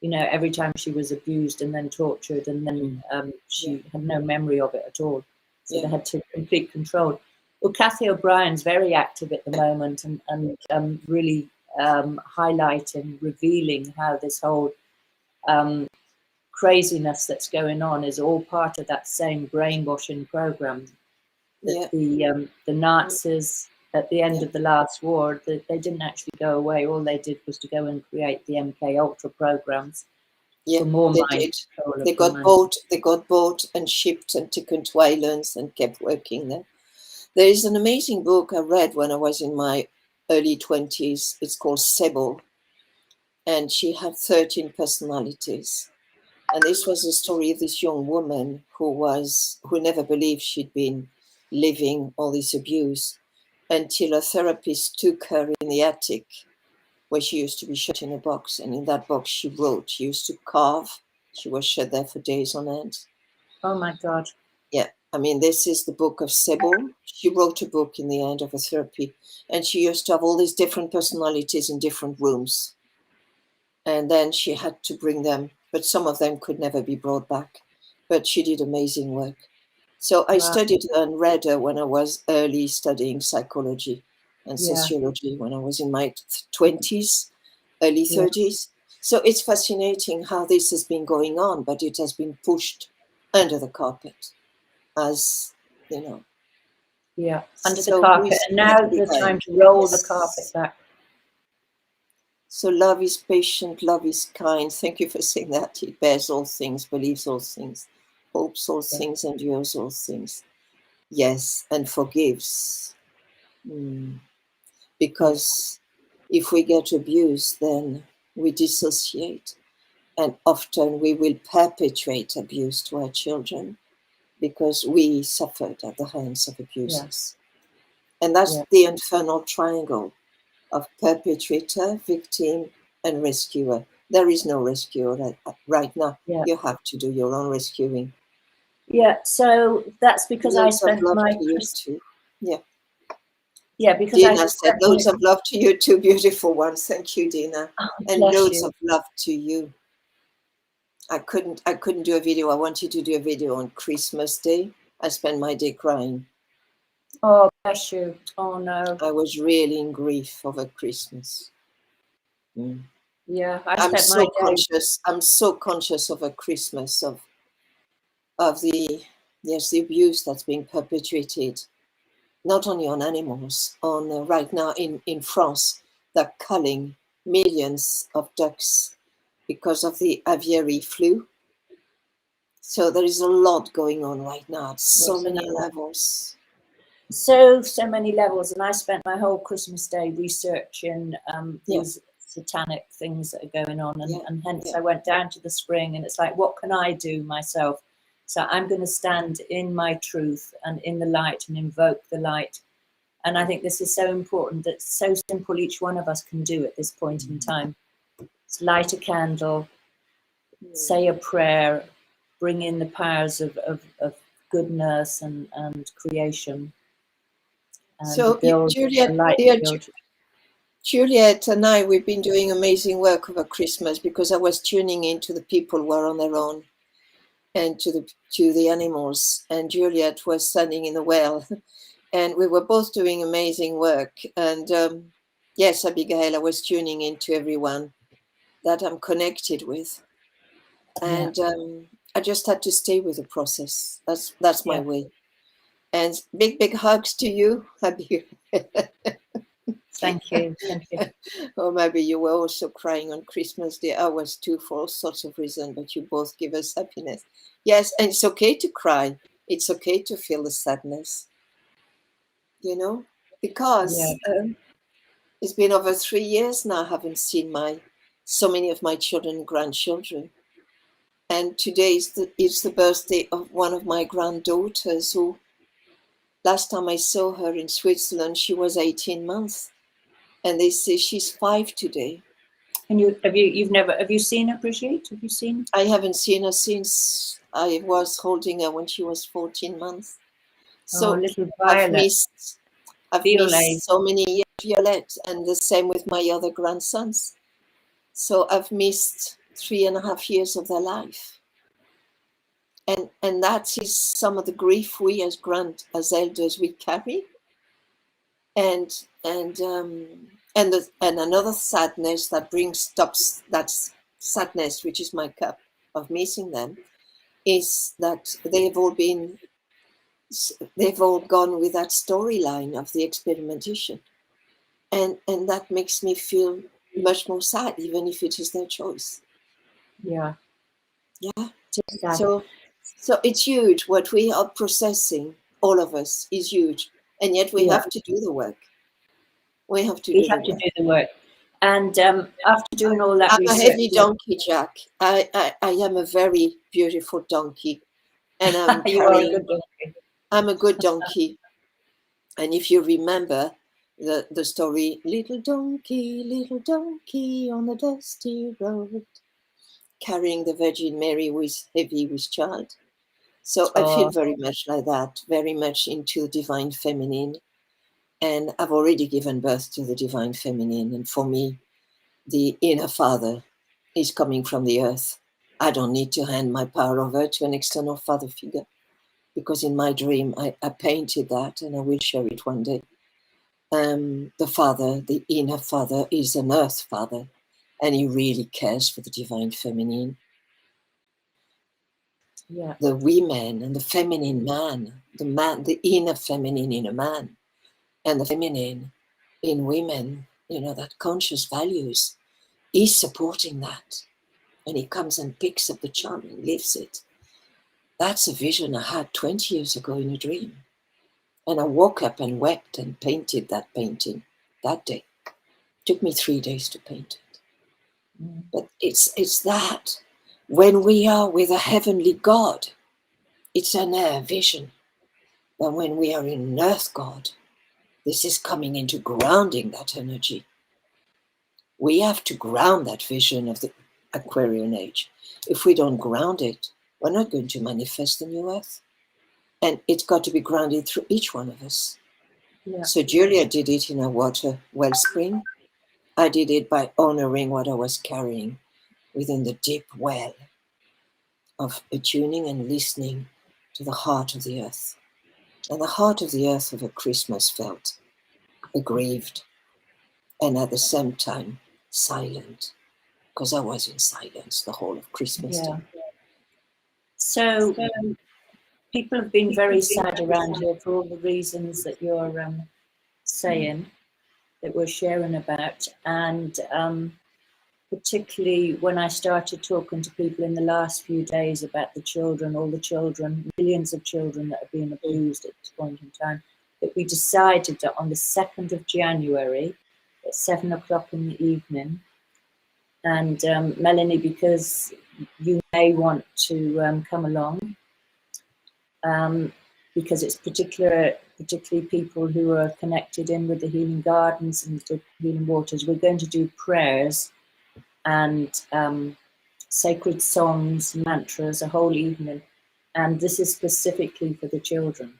every time she was abused and then tortured, and then she had no memory of it at all. So they had to complete control. Well, Kathy O'Brien's very active at the moment and really highlighting, revealing how this whole craziness that's going on is all part of that same brainwashing program that the Nazis at the end of the last war, they didn't actually go away. All they did was to go and create the MK Ultra programs for more mind control. They got bought and shipped and taken to islands and kept working there. There is an amazing book I read when I was in my early 20s. It's called Sebo, and she had 13 personalities. And this was the story of this young woman who never believed she'd been living all this abuse until a therapist took her in the attic where she used to be shut in a box. And in that box she wrote, she used to carve. She was shut there for days on end. Oh my God. Yeah, I mean, this is the book of Sebo. She wrote a book in the end of a therapy, and she used to have all these different personalities in different rooms. And then she had to bring them, but some of them could never be brought back. But she did amazing work. So I studied her and read her when I was early studying psychology and sociology when I was in my 20s, early 30s. So it's fascinating how this has been going on, but it has been pushed under the carpet. As you know, under the carpet, and now the time to roll the carpet back. So love is patient, love is kind. Thank you for saying that. It bears all things, believes all things, hopes all things, endures all things. Yes, and forgives. Because if we get abused, then we dissociate, and often we will perpetuate abuse to our children because we suffered at the hands of abusers. And that's the infernal triangle of perpetrator, victim, and rescuer. There is no rescuer right now. You have to do your own rescuing. Yeah, so that's because I loads spent of love my to you too. because Dina said loads of love to you too, beautiful one. Thank you, Dina. And loads of love to you. I couldn't do a video. I wanted to do a video on Christmas Day. I spent my day crying. Oh, bless you. Oh no. I was really in grief over Christmas. Yeah, I'm so conscious over Christmas of the abuse that's being perpetrated, not only on animals, on right now in France, they're culling millions of ducks because of the aviary flu. So there is a lot going on right now at so many levels. So many levels, and I spent my whole Christmas Day researching these satanic things that are going on, and hence I went down to the spring, and it's like, what can I do myself? So I'm going to stand in my truth and in the light and invoke the light. And I think this is so important. That's so simple. Each one of us can do at this point in time. It's light a candle, say a prayer, bring in the powers of goodness and creation. And so Juliet and I, we've been doing amazing work over Christmas because I was tuning into the people who are on their own and to the animals, and Juliet was standing in the well, and we were both doing amazing work. And yes, Abigail, I was tuning into everyone that I'm connected with, and I just had to stay with the process. That's my way. And big hugs to you, Abigail. Thank you. Or maybe you were also crying on Christmas Day. I was too, for all sorts of reasons, but you both give us happiness. Yes, and it's okay to cry. It's okay to feel the sadness, because it's been over 3 years now I haven't seen so many of my children and grandchildren. And today is the birthday of one of my granddaughters, who last time I saw her in Switzerland, she was 18 months. And they say she's 5 today. And have you seen her, Brigitte? Have you seen her? I haven't seen her since I was holding her when she was 14 months. So little Violet. I've missed so many years, Violet, and the same with my other grandsons. So I've missed 3.5 years of their life. And that is some of the grief we as elders we carry. And And another sadness that stops that sadness, which is my cup of missing them, is that they've all gone with that storyline of the experimentation, and that makes me feel much more sad, even if it is their choice. Yeah. So it's huge. What we are processing, all of us, is huge, and yet we have to do the work. We have to do the work. And after doing all that I'm research, a heavy donkey, Jack. I am a very beautiful donkey, and I'm you are a carrying. good donkey. I'm a good donkey, and if you remember the story, little donkey on the dusty road, carrying the Virgin Mary who is heavy with child. So I feel very much like that, very much into divine feminine, and I've already given birth to the divine feminine, and for me, the inner father is coming from the earth. I don't need to hand my power over to an external father figure, because in my dream I painted that, and I will share it one day. The father, the inner father, is an earth father, and he really cares for the divine feminine. Yeah. The women and the feminine man, the inner feminine in a man, and the feminine in women, that conscious values, he's supporting that. And he comes and picks up the charm and lifts it. That's a vision I had 20 years ago in a dream. And I woke up and wept and painted that painting that day. It took me 3 days to paint it. But it's that. When we are with a heavenly God, it's an air vision. But when we are in an earth God, this is coming into grounding that energy. We have to ground that vision of the Aquarian age. If we don't ground it, we're not going to manifest the new earth. And it's got to be grounded through each one of us. Yeah. So Julia did it in a water wellspring. I did it by honoring what I was carrying within the deep well of attuning and listening to the heart of the earth. And the heart of the earth over Christmas felt aggrieved and at the same time silent, because I was in silence the whole of Christmas Day. So people have been very sad around here for all the reasons that you're saying, that we're sharing about, and particularly when I started talking to people in the last few days about the children, all the children, millions of children that are being abused at this point in time, that we decided that on the 2nd of January at 7 o'clock in the evening, and Melanie, because you may want to come along, because it's particularly people who are connected in with the healing gardens and the healing waters, we're going to do prayers and sacred songs, mantras, a whole evening. And this is specifically for the children.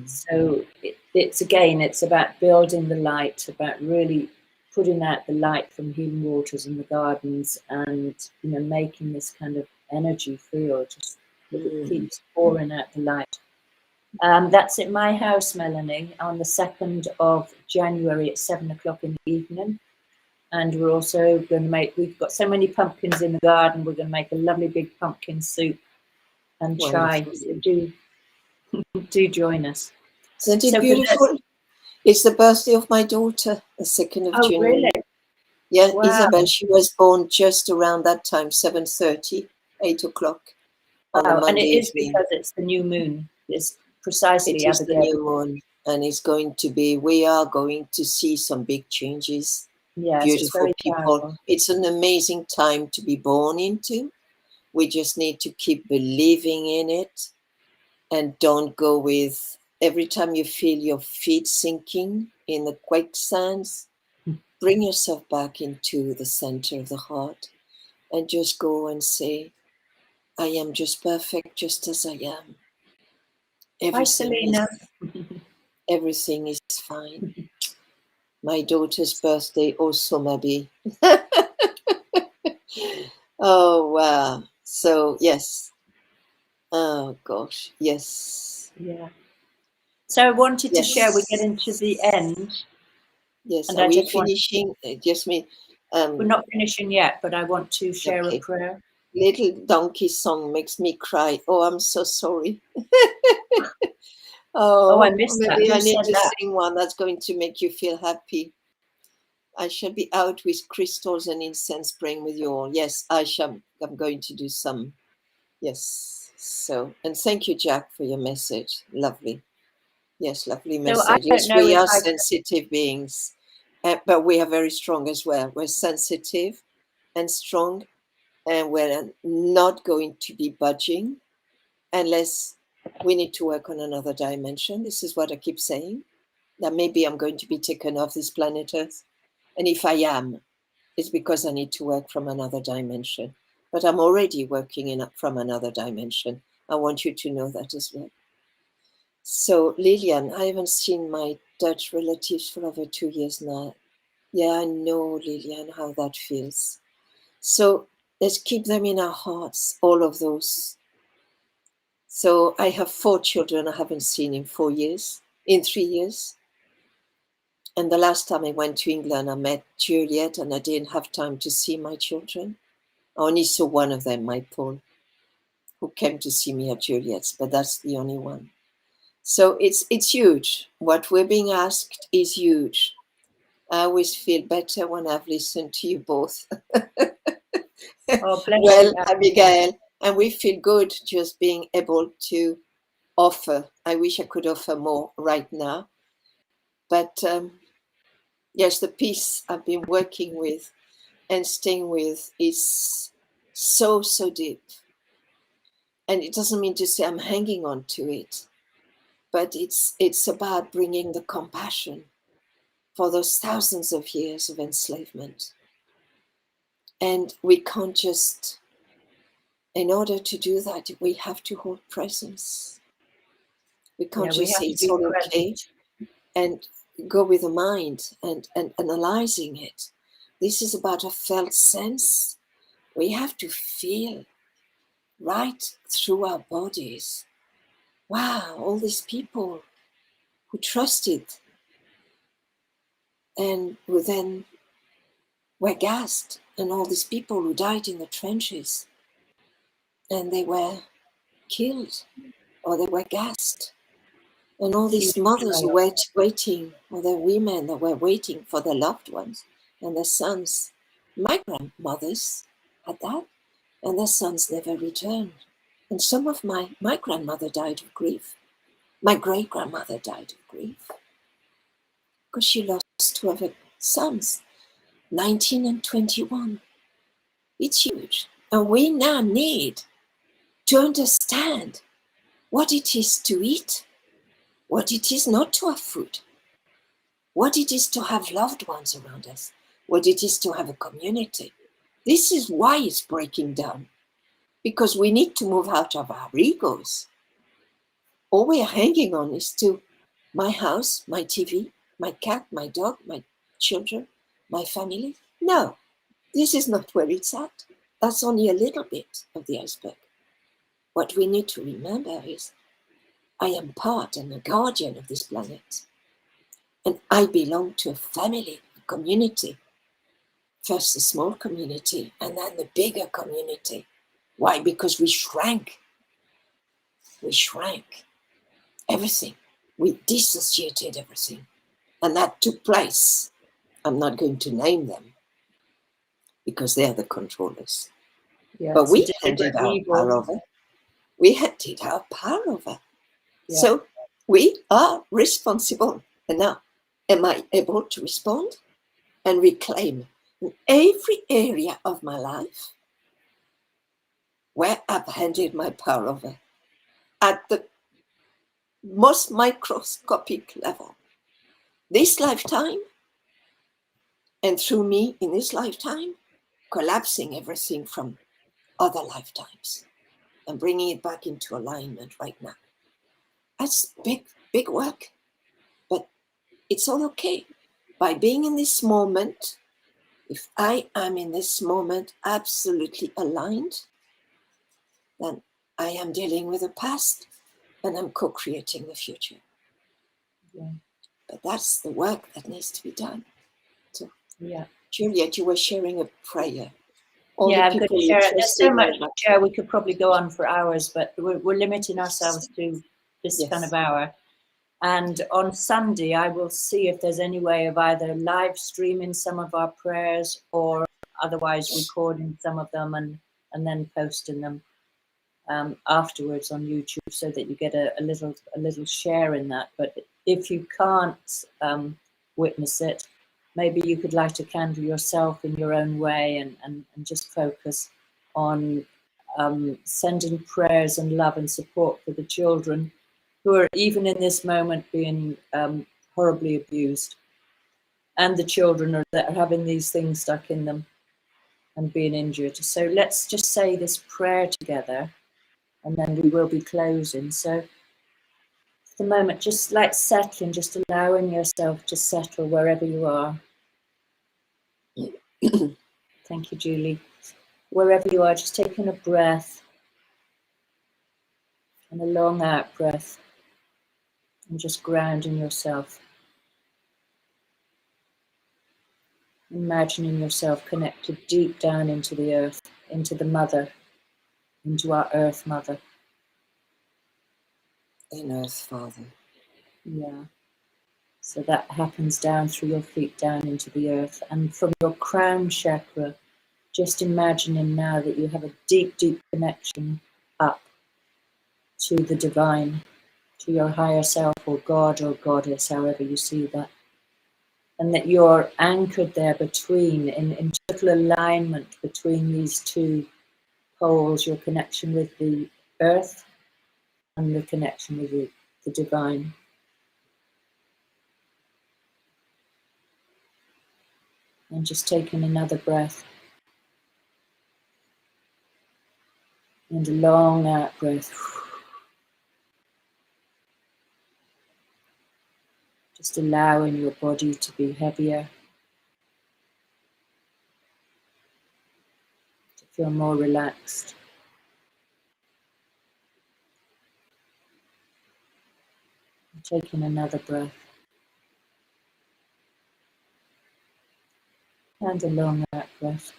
So it's about building the light, about really putting out the light from healing waters in the gardens, and making this kind of energy field, just it keeps pouring out the light. That's at my house, Melanie, on the 2nd of January at 7 o'clock in the evening. And we're also going to we've got so many pumpkins in the garden, we're going to make a lovely big pumpkin soup and chai. So do join us. Isn't it beautiful? It's the birthday of my daughter, the 2nd of January. Really? Yeah, Wow. Isabel, she was born just around that time, 7:30, 8 o'clock on the Monday and it is evening. because it's the new moon. It's precisely it is the new moon, and it's going to be, we are going to see some big changes. Yes, beautiful it's people. powerful. It's an amazing time to be born into. We just need to keep believing in it, and don't go with every time you feel your feet sinking in the quicksands, bring yourself back into the center of the heart and just go and say, I am just perfect just as I am. Hi, Selena. Everything is fine. My daughter's birthday also, maybe. Oh, wow. So, yes. Oh, gosh. Yes. Yeah. So I wanted to share, we're getting to the end. Yes. And Are I we just want, finishing? Just me. we're not finishing yet, but I want to share a Okay. prayer. Little donkey song makes me cry. Oh, I'm so sorry. Oh, I Oh, missed that. maybe Who I need said to that? sing one that's going to make you feel happy. I shall be out with crystals and incense praying with you all. Yes, I shall. I'm going to do some. Yes. So, and thank you, Jack, for your message. Lovely. Yes, lovely So I message. don't Yes, know we if are I, sensitive beings, but we are very strong as well. We're sensitive and strong, and we're not going to be budging unless we need to work on another dimension. This is what I keep saying, that maybe I'm going to be taken off this planet Earth. And if I am, it's because I need to work from another dimension. But I'm already working from another dimension. I want you to know that as well. So, Lillian, I haven't seen my Dutch relatives for over 2 years now. Yeah, I know, Lillian, how that feels. So let's keep them in our hearts, all of those. So I have 4 children I haven't seen in 3 years. And the last time I went to England, I met Juliet, and I didn't have time to see my children. I only saw one of them, my Paul, who came to see me at Juliet's, but that's the only one. So it's huge. What we're being asked is huge. I always feel better when I've listened to you both. oh, bless Well, you. Abigail, and we feel good just being able to offer. I wish I could offer more right now. But yes, the peace I've been working with and staying with is so, so deep. And it doesn't mean to say I'm hanging on to it, but it's about bringing the compassion for those thousands of years of enslavement. And we can't just, in order to do that, we have to hold presence. We can't Yeah, we just have say to it's be all okay present. and go with the mind and analyzing it. This is about a felt sense. We have to feel right through our bodies. Wow, all these people who trusted and who then were gassed, and all these people who died in the trenches and they were killed or they were gassed. And all these Huge mothers who betrayal. were waiting, or the women that were waiting for their loved ones and their sons. My grandmothers had that, and their sons never returned. And some of my grandmother died of grief. My great grandmother died of grief because she lost 2 of her sons, 19 and 21. It's huge. And we now need to understand what it is to eat, what it is not to have food, what it is to have loved ones around us, what it is to have a community. This is why it's breaking down, because we need to move out of our egos. All we are hanging on is to my house, my TV, my cat, my dog, my children, my family. No, this is not where it's at. That's only a little bit of the iceberg. What we need to remember is I am part and a guardian of this planet. And I belong to a family, a community. First a small community and then the bigger community. Why? Because we shrank. We shrank everything. We dissociated everything. And that took place. I'm not going to name them because they are the controllers. Yeah, But it's a we handed deliberate our power evil. over. We handed our power over. Yeah. So we are responsible. And now, am I able to respond and reclaim in every area of my life where I've handed my power over at the most microscopic level? This lifetime, and through me in this lifetime, collapsing everything from other lifetimes and bringing it back into alignment right now. That's big, big work, but it's all okay. By being in this moment, if I am in this moment absolutely aligned, then I am dealing with the past and I'm co-creating the future. Yeah. But that's the work that needs to be done. Yeah. Juliet, you were sharing a prayer. All Yeah, the I'm going people to you share it. There's so trusted much know to about. share. We could probably go on for hours, but we're limiting ourselves to this kind Yes. of hour. And on Sunday, I will see if there's any way of either live streaming some of our prayers or otherwise recording some of them and then posting them afterwards on YouTube, so that you get a little share in that. But if you can't witness it, maybe you could light a candle yourself in your own way and just focus on sending prayers and love and support for the children who are even in this moment being horribly abused, and the children that are having these things stuck in them and being injured. So let's just say this prayer together, and then we will be closing. So at the moment, just like settling, just allowing yourself to settle wherever you are. Thank you, Julie. Wherever you are, just taking a breath and a long out breath and just grounding yourself. Imagining yourself connected deep down into the earth, into the mother, into our earth mother. In Earth, Father. Yeah. So that happens down through your feet, down into the earth. And from your crown chakra, just imagining now that you have a deep, deep connection up to the divine, to your higher self, or God or goddess, however you see that. And that you're anchored there between, in total alignment between these two poles, your connection with the earth and the connection with the divine. And just taking another breath. And a long out breath. Just allowing your body to be heavier, to feel more relaxed. And taking another breath. And a long out breath.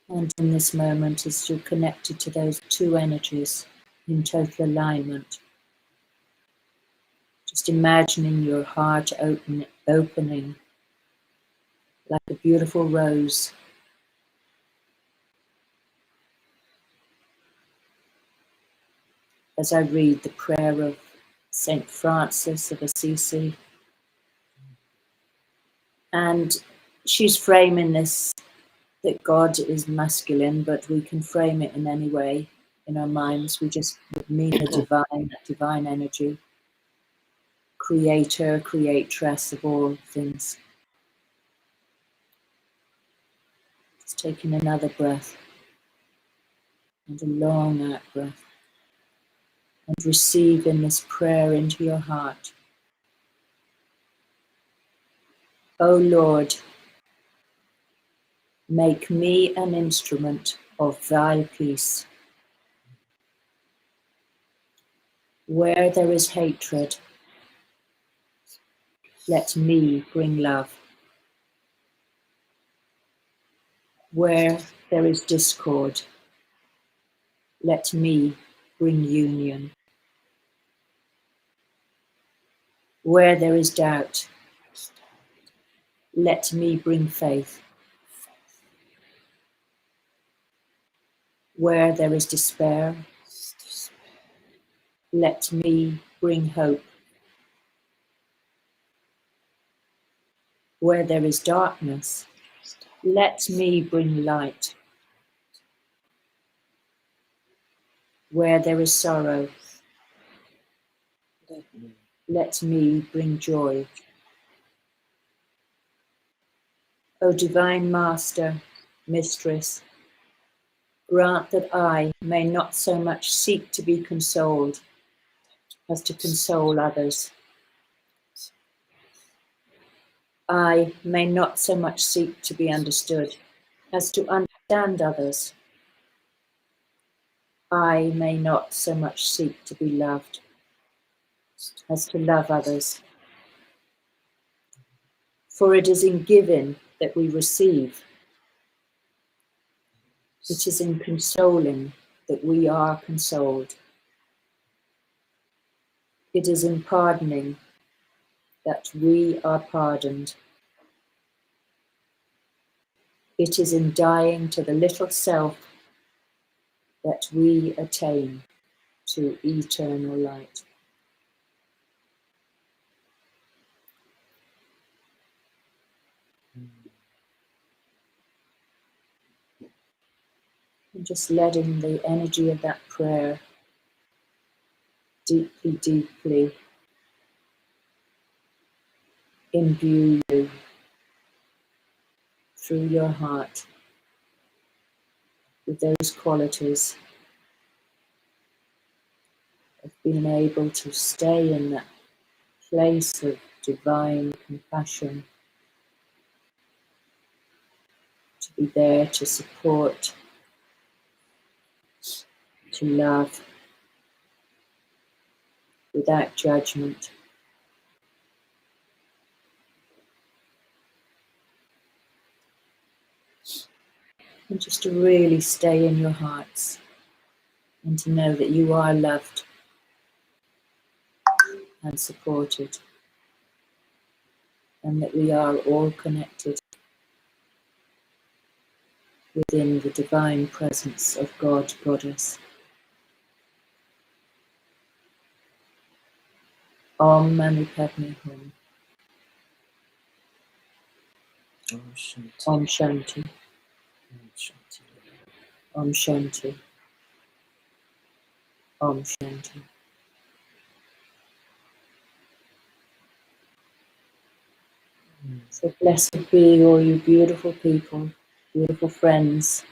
And in this moment, as you're connected to those two energies in total alignment, just imagining your heart opening like a beautiful rose. As I read the prayer of St Francis of Assisi, and she's framing this that God is masculine, but we can frame it in any way in our minds. We just mean the divine, that divine energy, creator, creatress of all things. Just taking another breath and a long out breath, and receiving this prayer into your heart. O Lord, make me an instrument of thy peace. Where there is hatred, let me bring love. Where there is discord, let me bring union. Where there is doubt, let me bring faith. Where there is despair, let me bring hope. Where there is darkness, let me bring light. Where there is sorrow, let me bring joy. O divine Master, Mistress, grant that I may not so much seek to be consoled as to console others. I may not so much seek to be understood as to understand others. I may not so much seek to be loved as to love others. For it is in giving that we receive. It is in consoling that we are consoled. It is in pardoning that we are pardoned. It is in dying to the little self that we attain to eternal light. And just letting the energy of that prayer deeply, deeply imbue you through your heart with those qualities of being able to stay in that place of divine compassion, to be there to support, to love without judgment. And just to really stay in your hearts and to know that you are loved and supported and that we are all connected within the divine presence of God, Goddess. Om Mani Padme Hum. Om Shanti. Om Shanti. Om Shanti. So blessed be all you beautiful people, beautiful friends.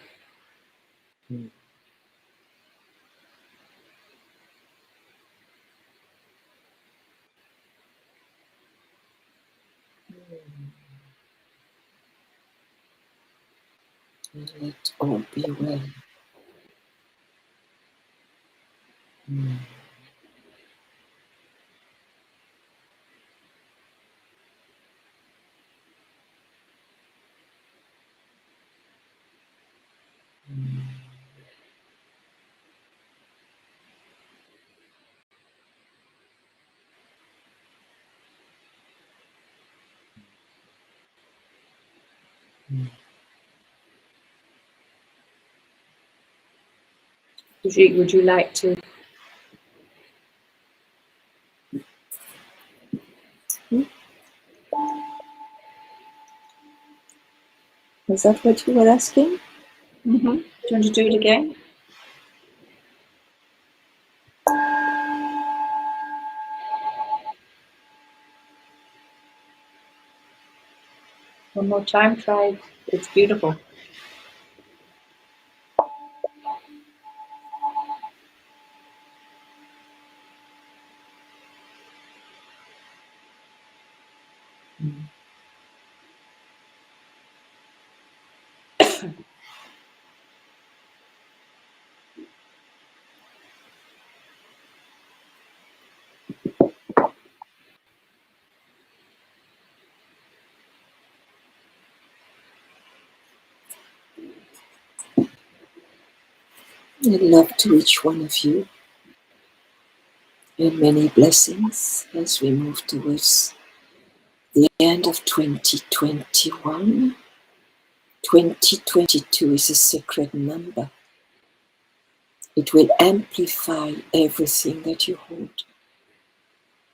Let all be well. Brigitte, would you like to? Is that what you were asking? Do you want to do it again? One more time, try. It's beautiful. Love to each one of you, and many blessings as we move towards the end of 2021. 2022 is a sacred number. It will amplify everything that you hold.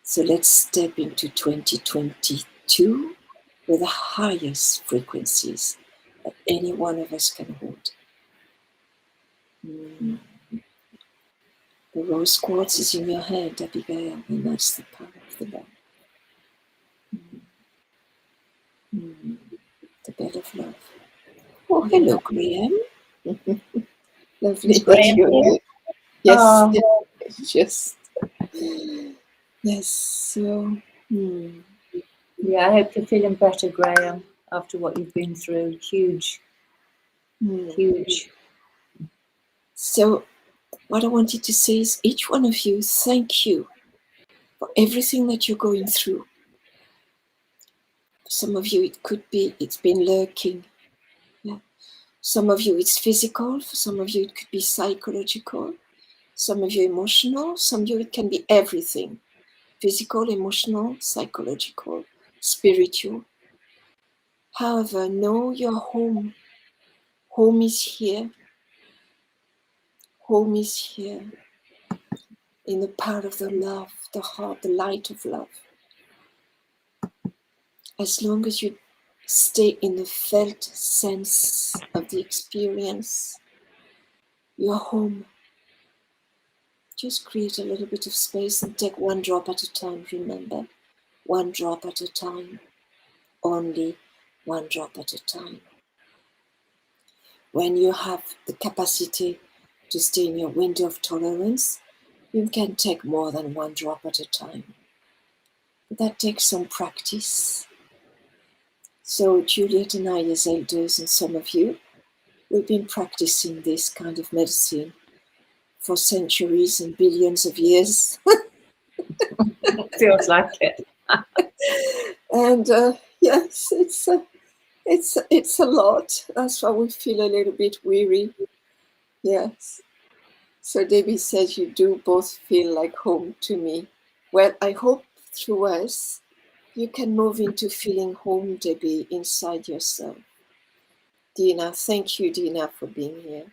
So let's step into 2022 with the highest frequencies that any one of us can hold. The rose quartz is in your hand, Abigail, and that's the power of the love. The bed of love. Oh, hello, Graham. Lovely that you're here. Yes, just yes. So, Yeah, I hope you're feeling better, Graham, after what you've been through. Huge. So, what I wanted to say is, each one of you, thank you for everything that you're going through. Some of you, it could be, it's been lurking. Yeah. Some of you, it's physical. For some of you, it could be psychological. Some of you, emotional. Some of you, it can be everything. Physical, emotional, psychological, spiritual. However, know your home. Home is here. Home is here. In the power of the love, the heart, the light of love. As long as you stay in the felt sense of the experience, you're home. Just create a little bit of space and take one drop at a time, remember. One drop at a time. Only one drop at a time. When you have the capacity to stay in your window of tolerance, you can take more than one drop at a time. But that takes some practice. So Juliet and I, as elders, and some of you, we've been practicing this kind of medicine for centuries and billions of years. Feels like it. And yes, it's a lot. That's why we feel a little bit weary. Yes. So Debbie says you do both feel like home to me. Well, I hope through us you can move into feeling home, Debbie, inside yourself. Dina, thank you, Dina, for being here.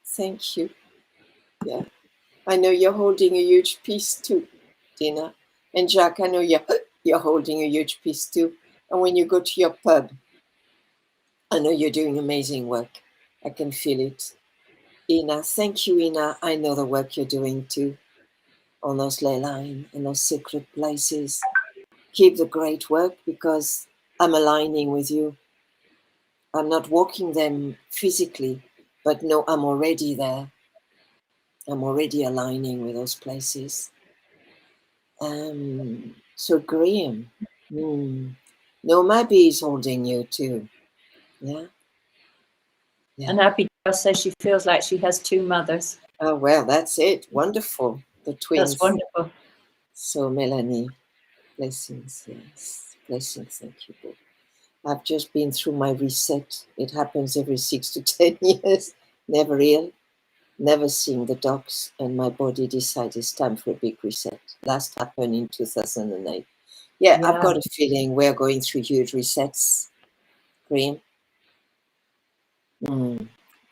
Thank you. Yeah. I know you're holding a huge piece too, Dina. And Jack, I know you're holding a huge piece too. And when you go to your pub, I know you're doing amazing work. I can feel it. Ina, thank you, Ina. I know the work you're doing too on those ley line and those secret places. Keep the great work because I'm aligning with you. I'm not walking them physically, but no, I'm already there. I'm already aligning with those places. So Graham, no, Mabby is holding you too. Yeah. And Abby says she feels like she has two mothers. Oh, well, that's it. Wonderful. The twins. That's wonderful. So Melanie, blessings, yes. Blessings, thank you both. I've just been through my reset. It happens every 6 to 10 years. Never ill, never seeing the docs, and my body decided it's time for a big reset. Last happened in 2008. Yeah, I've got a feeling we're going through huge resets. Green.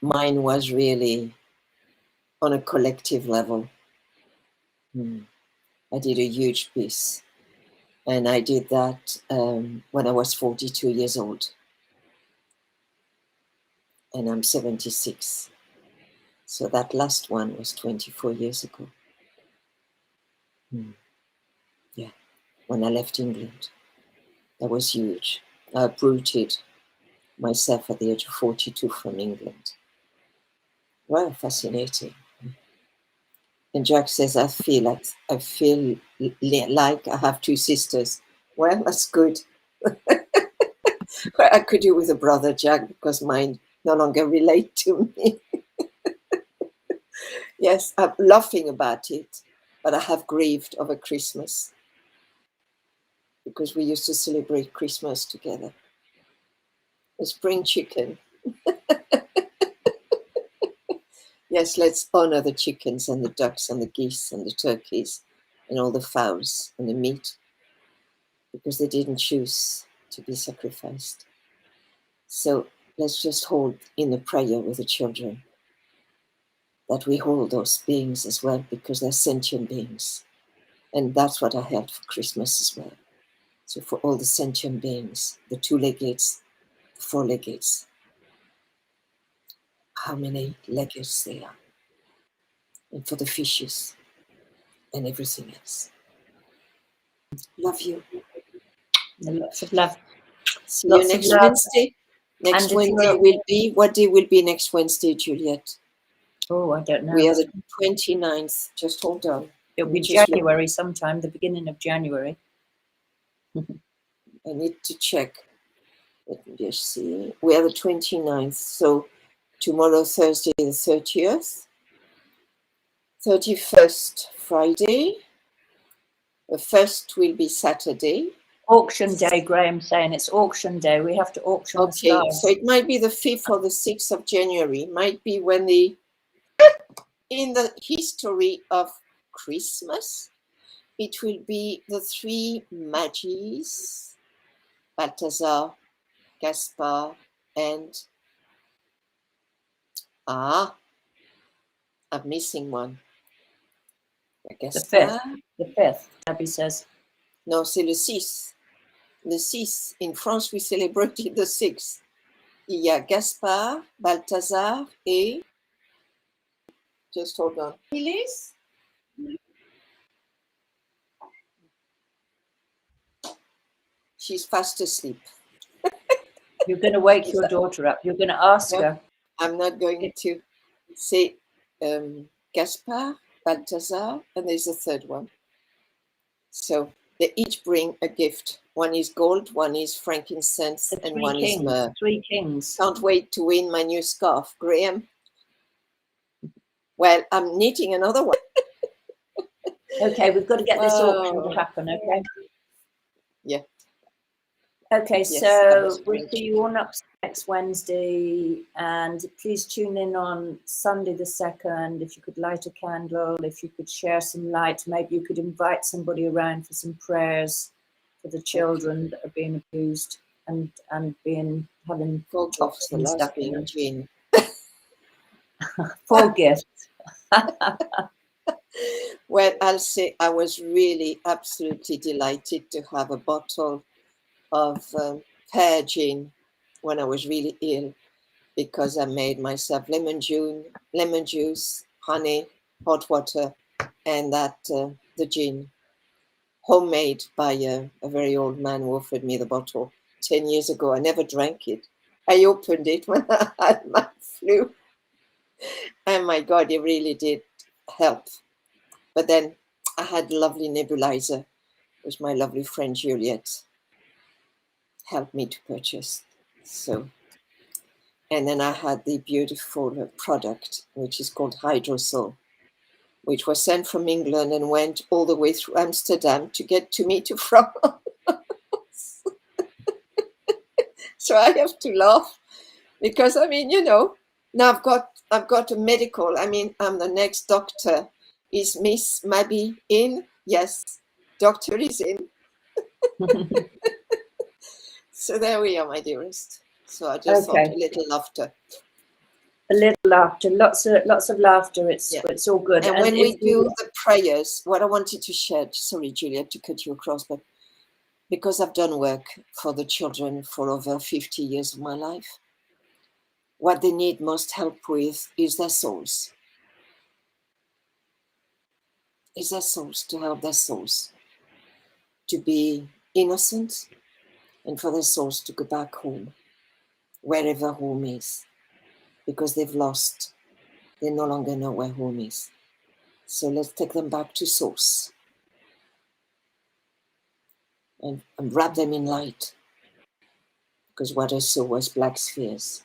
Mine was really on a collective level. I did a huge piece. And I did that when I was 42 years old. And I'm 76. So that last one was 24 years ago. Yeah, when I left England. That was huge. I uprooted myself at the age of 42 from England. Wow, fascinating. And Jack says, I feel like I have two sisters. Well, that's good. I could do with a brother, Jack, because mine no longer relate to me. Yes, I'm laughing about it, but I have grieved over Christmas because we used to celebrate Christmas together. A spring chicken. Yes, let's honor the chickens and the ducks and the geese and the turkeys and all the fowls and the meat because they didn't choose to be sacrificed. So let's just hold in the prayer with the children that we hold those beings as well because they're sentient beings. And that's what I held for Christmas as well. So for all the sentient beings, the two-leggeds, the four-leggeds, how many leggeds they are. And for the fishes and everything else. Love you. Lots of love. See you next Wednesday. Next Wednesday will be, what day will be next Wednesday, Juliet? Oh, I don't know. We are the 29th. Just hold on. It'll be January sometime, the beginning of January. I need to check. Let me just see. We are the 29th. So tomorrow, Thursday, the 30th. 31st, Friday. The 1st will be Saturday. auction day, Graham saying it's auction day. We have to auction the Okay, stars. so it might be the 5th or the 6th of January. Might be when in the history of Christmas, it will be the three Magi's, Balthazar, Gaspar, and I'm missing one. Gaspar? The 5th, Abby says. No, c'est le 6. Le 6. In France, we celebrated the 6th. Il y a Gaspar, Balthazar et... Just hold on. Elise? She's fast asleep. You're going to wake your daughter up. You're going to ask her. I'm not going to say Gaspar, Balthazar, and there's a third one. So they each bring a gift. One is gold, one is frankincense, and one is myrrh. 3 kings. Can't wait to win my new scarf, Graham. Well, I'm knitting another one. Okay, we've got to get this auction to happen, okay? Yeah. Okay, Yes, so we'll see you all next Wednesday, and please tune in on Sunday the 2nd. If you could light a candle, if you could share some light, maybe you could invite somebody around for some prayers for the children that are being abused and having drops and stuff in them. Gin. Full gift. Well, I'll say I was really absolutely delighted to have a bottle of pear gin when I was really ill, because I made myself lemon juice, honey, hot water, and the gin, homemade by a very old man who offered me the bottle 10 years ago. I never drank it. I opened it when I had my flu. And my God, it really did help. But then I had a lovely nebulizer, which my lovely friend Juliet helped me to purchase. So, and then I had the beautiful product, which is called Hydrosol, which was sent from England and went all the way through Amsterdam to get to me to France. So I have to laugh because, I mean, now I've got a medical. I mean, I'm the next doctor. Is Miss Mabby in? Yes, doctor is in. So there we are, my dearest. So I just thought a little laughter. A little laughter, lots of laughter. It's all good. And when we do the prayers, what I wanted to share, sorry, Juliet, to cut you across, but because I've done work for the children for over 50 years of my life, what they need most help with is their souls. Is their souls, to help their souls to be innocent and for their souls to go back home, wherever home is, because they've lost. They no longer know where home is. So let's take them back to source and wrap them in light, because what I saw was black spheres.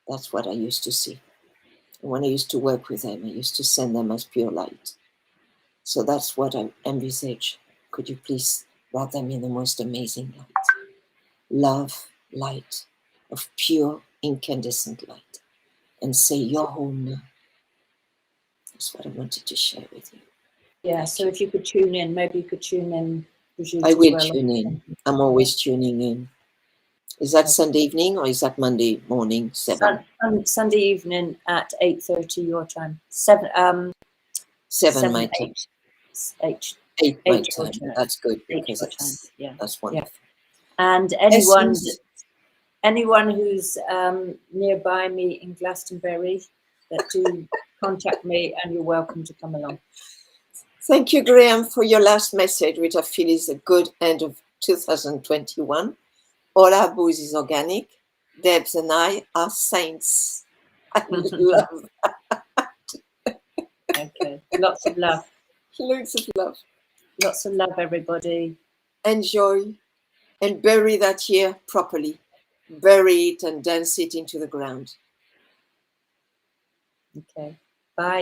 That's what I used to see. And when I used to work with them, I used to send them as pure light. So that's what I envisage. Could you please wrap them in the most amazing light? Love, light, of pure incandescent light. And say, you're home now. That's what I wanted to share with you. Yeah, so if you could tune in, maybe you could tune in. Brigitte I will as well. tune in. I'm always tuning in. Is that Sunday evening or is that Monday morning, 7? Sunday evening at 8:30 your time. 7 my time. 8 my time. That's good, because that's wonderful. Yeah. And anyone who's nearby me in Glastonbury, that do contact me, and you're welcome to come along. Thank you, Graham, for your last message, which I feel is a good end of 2021. All our booze is organic. Debs and I are saints. I love that. Okay. Lots of love. Loads of love. Lots of love, everybody. Enjoy and bury that year properly. Bury it and dance it into the ground. Okay. Bye.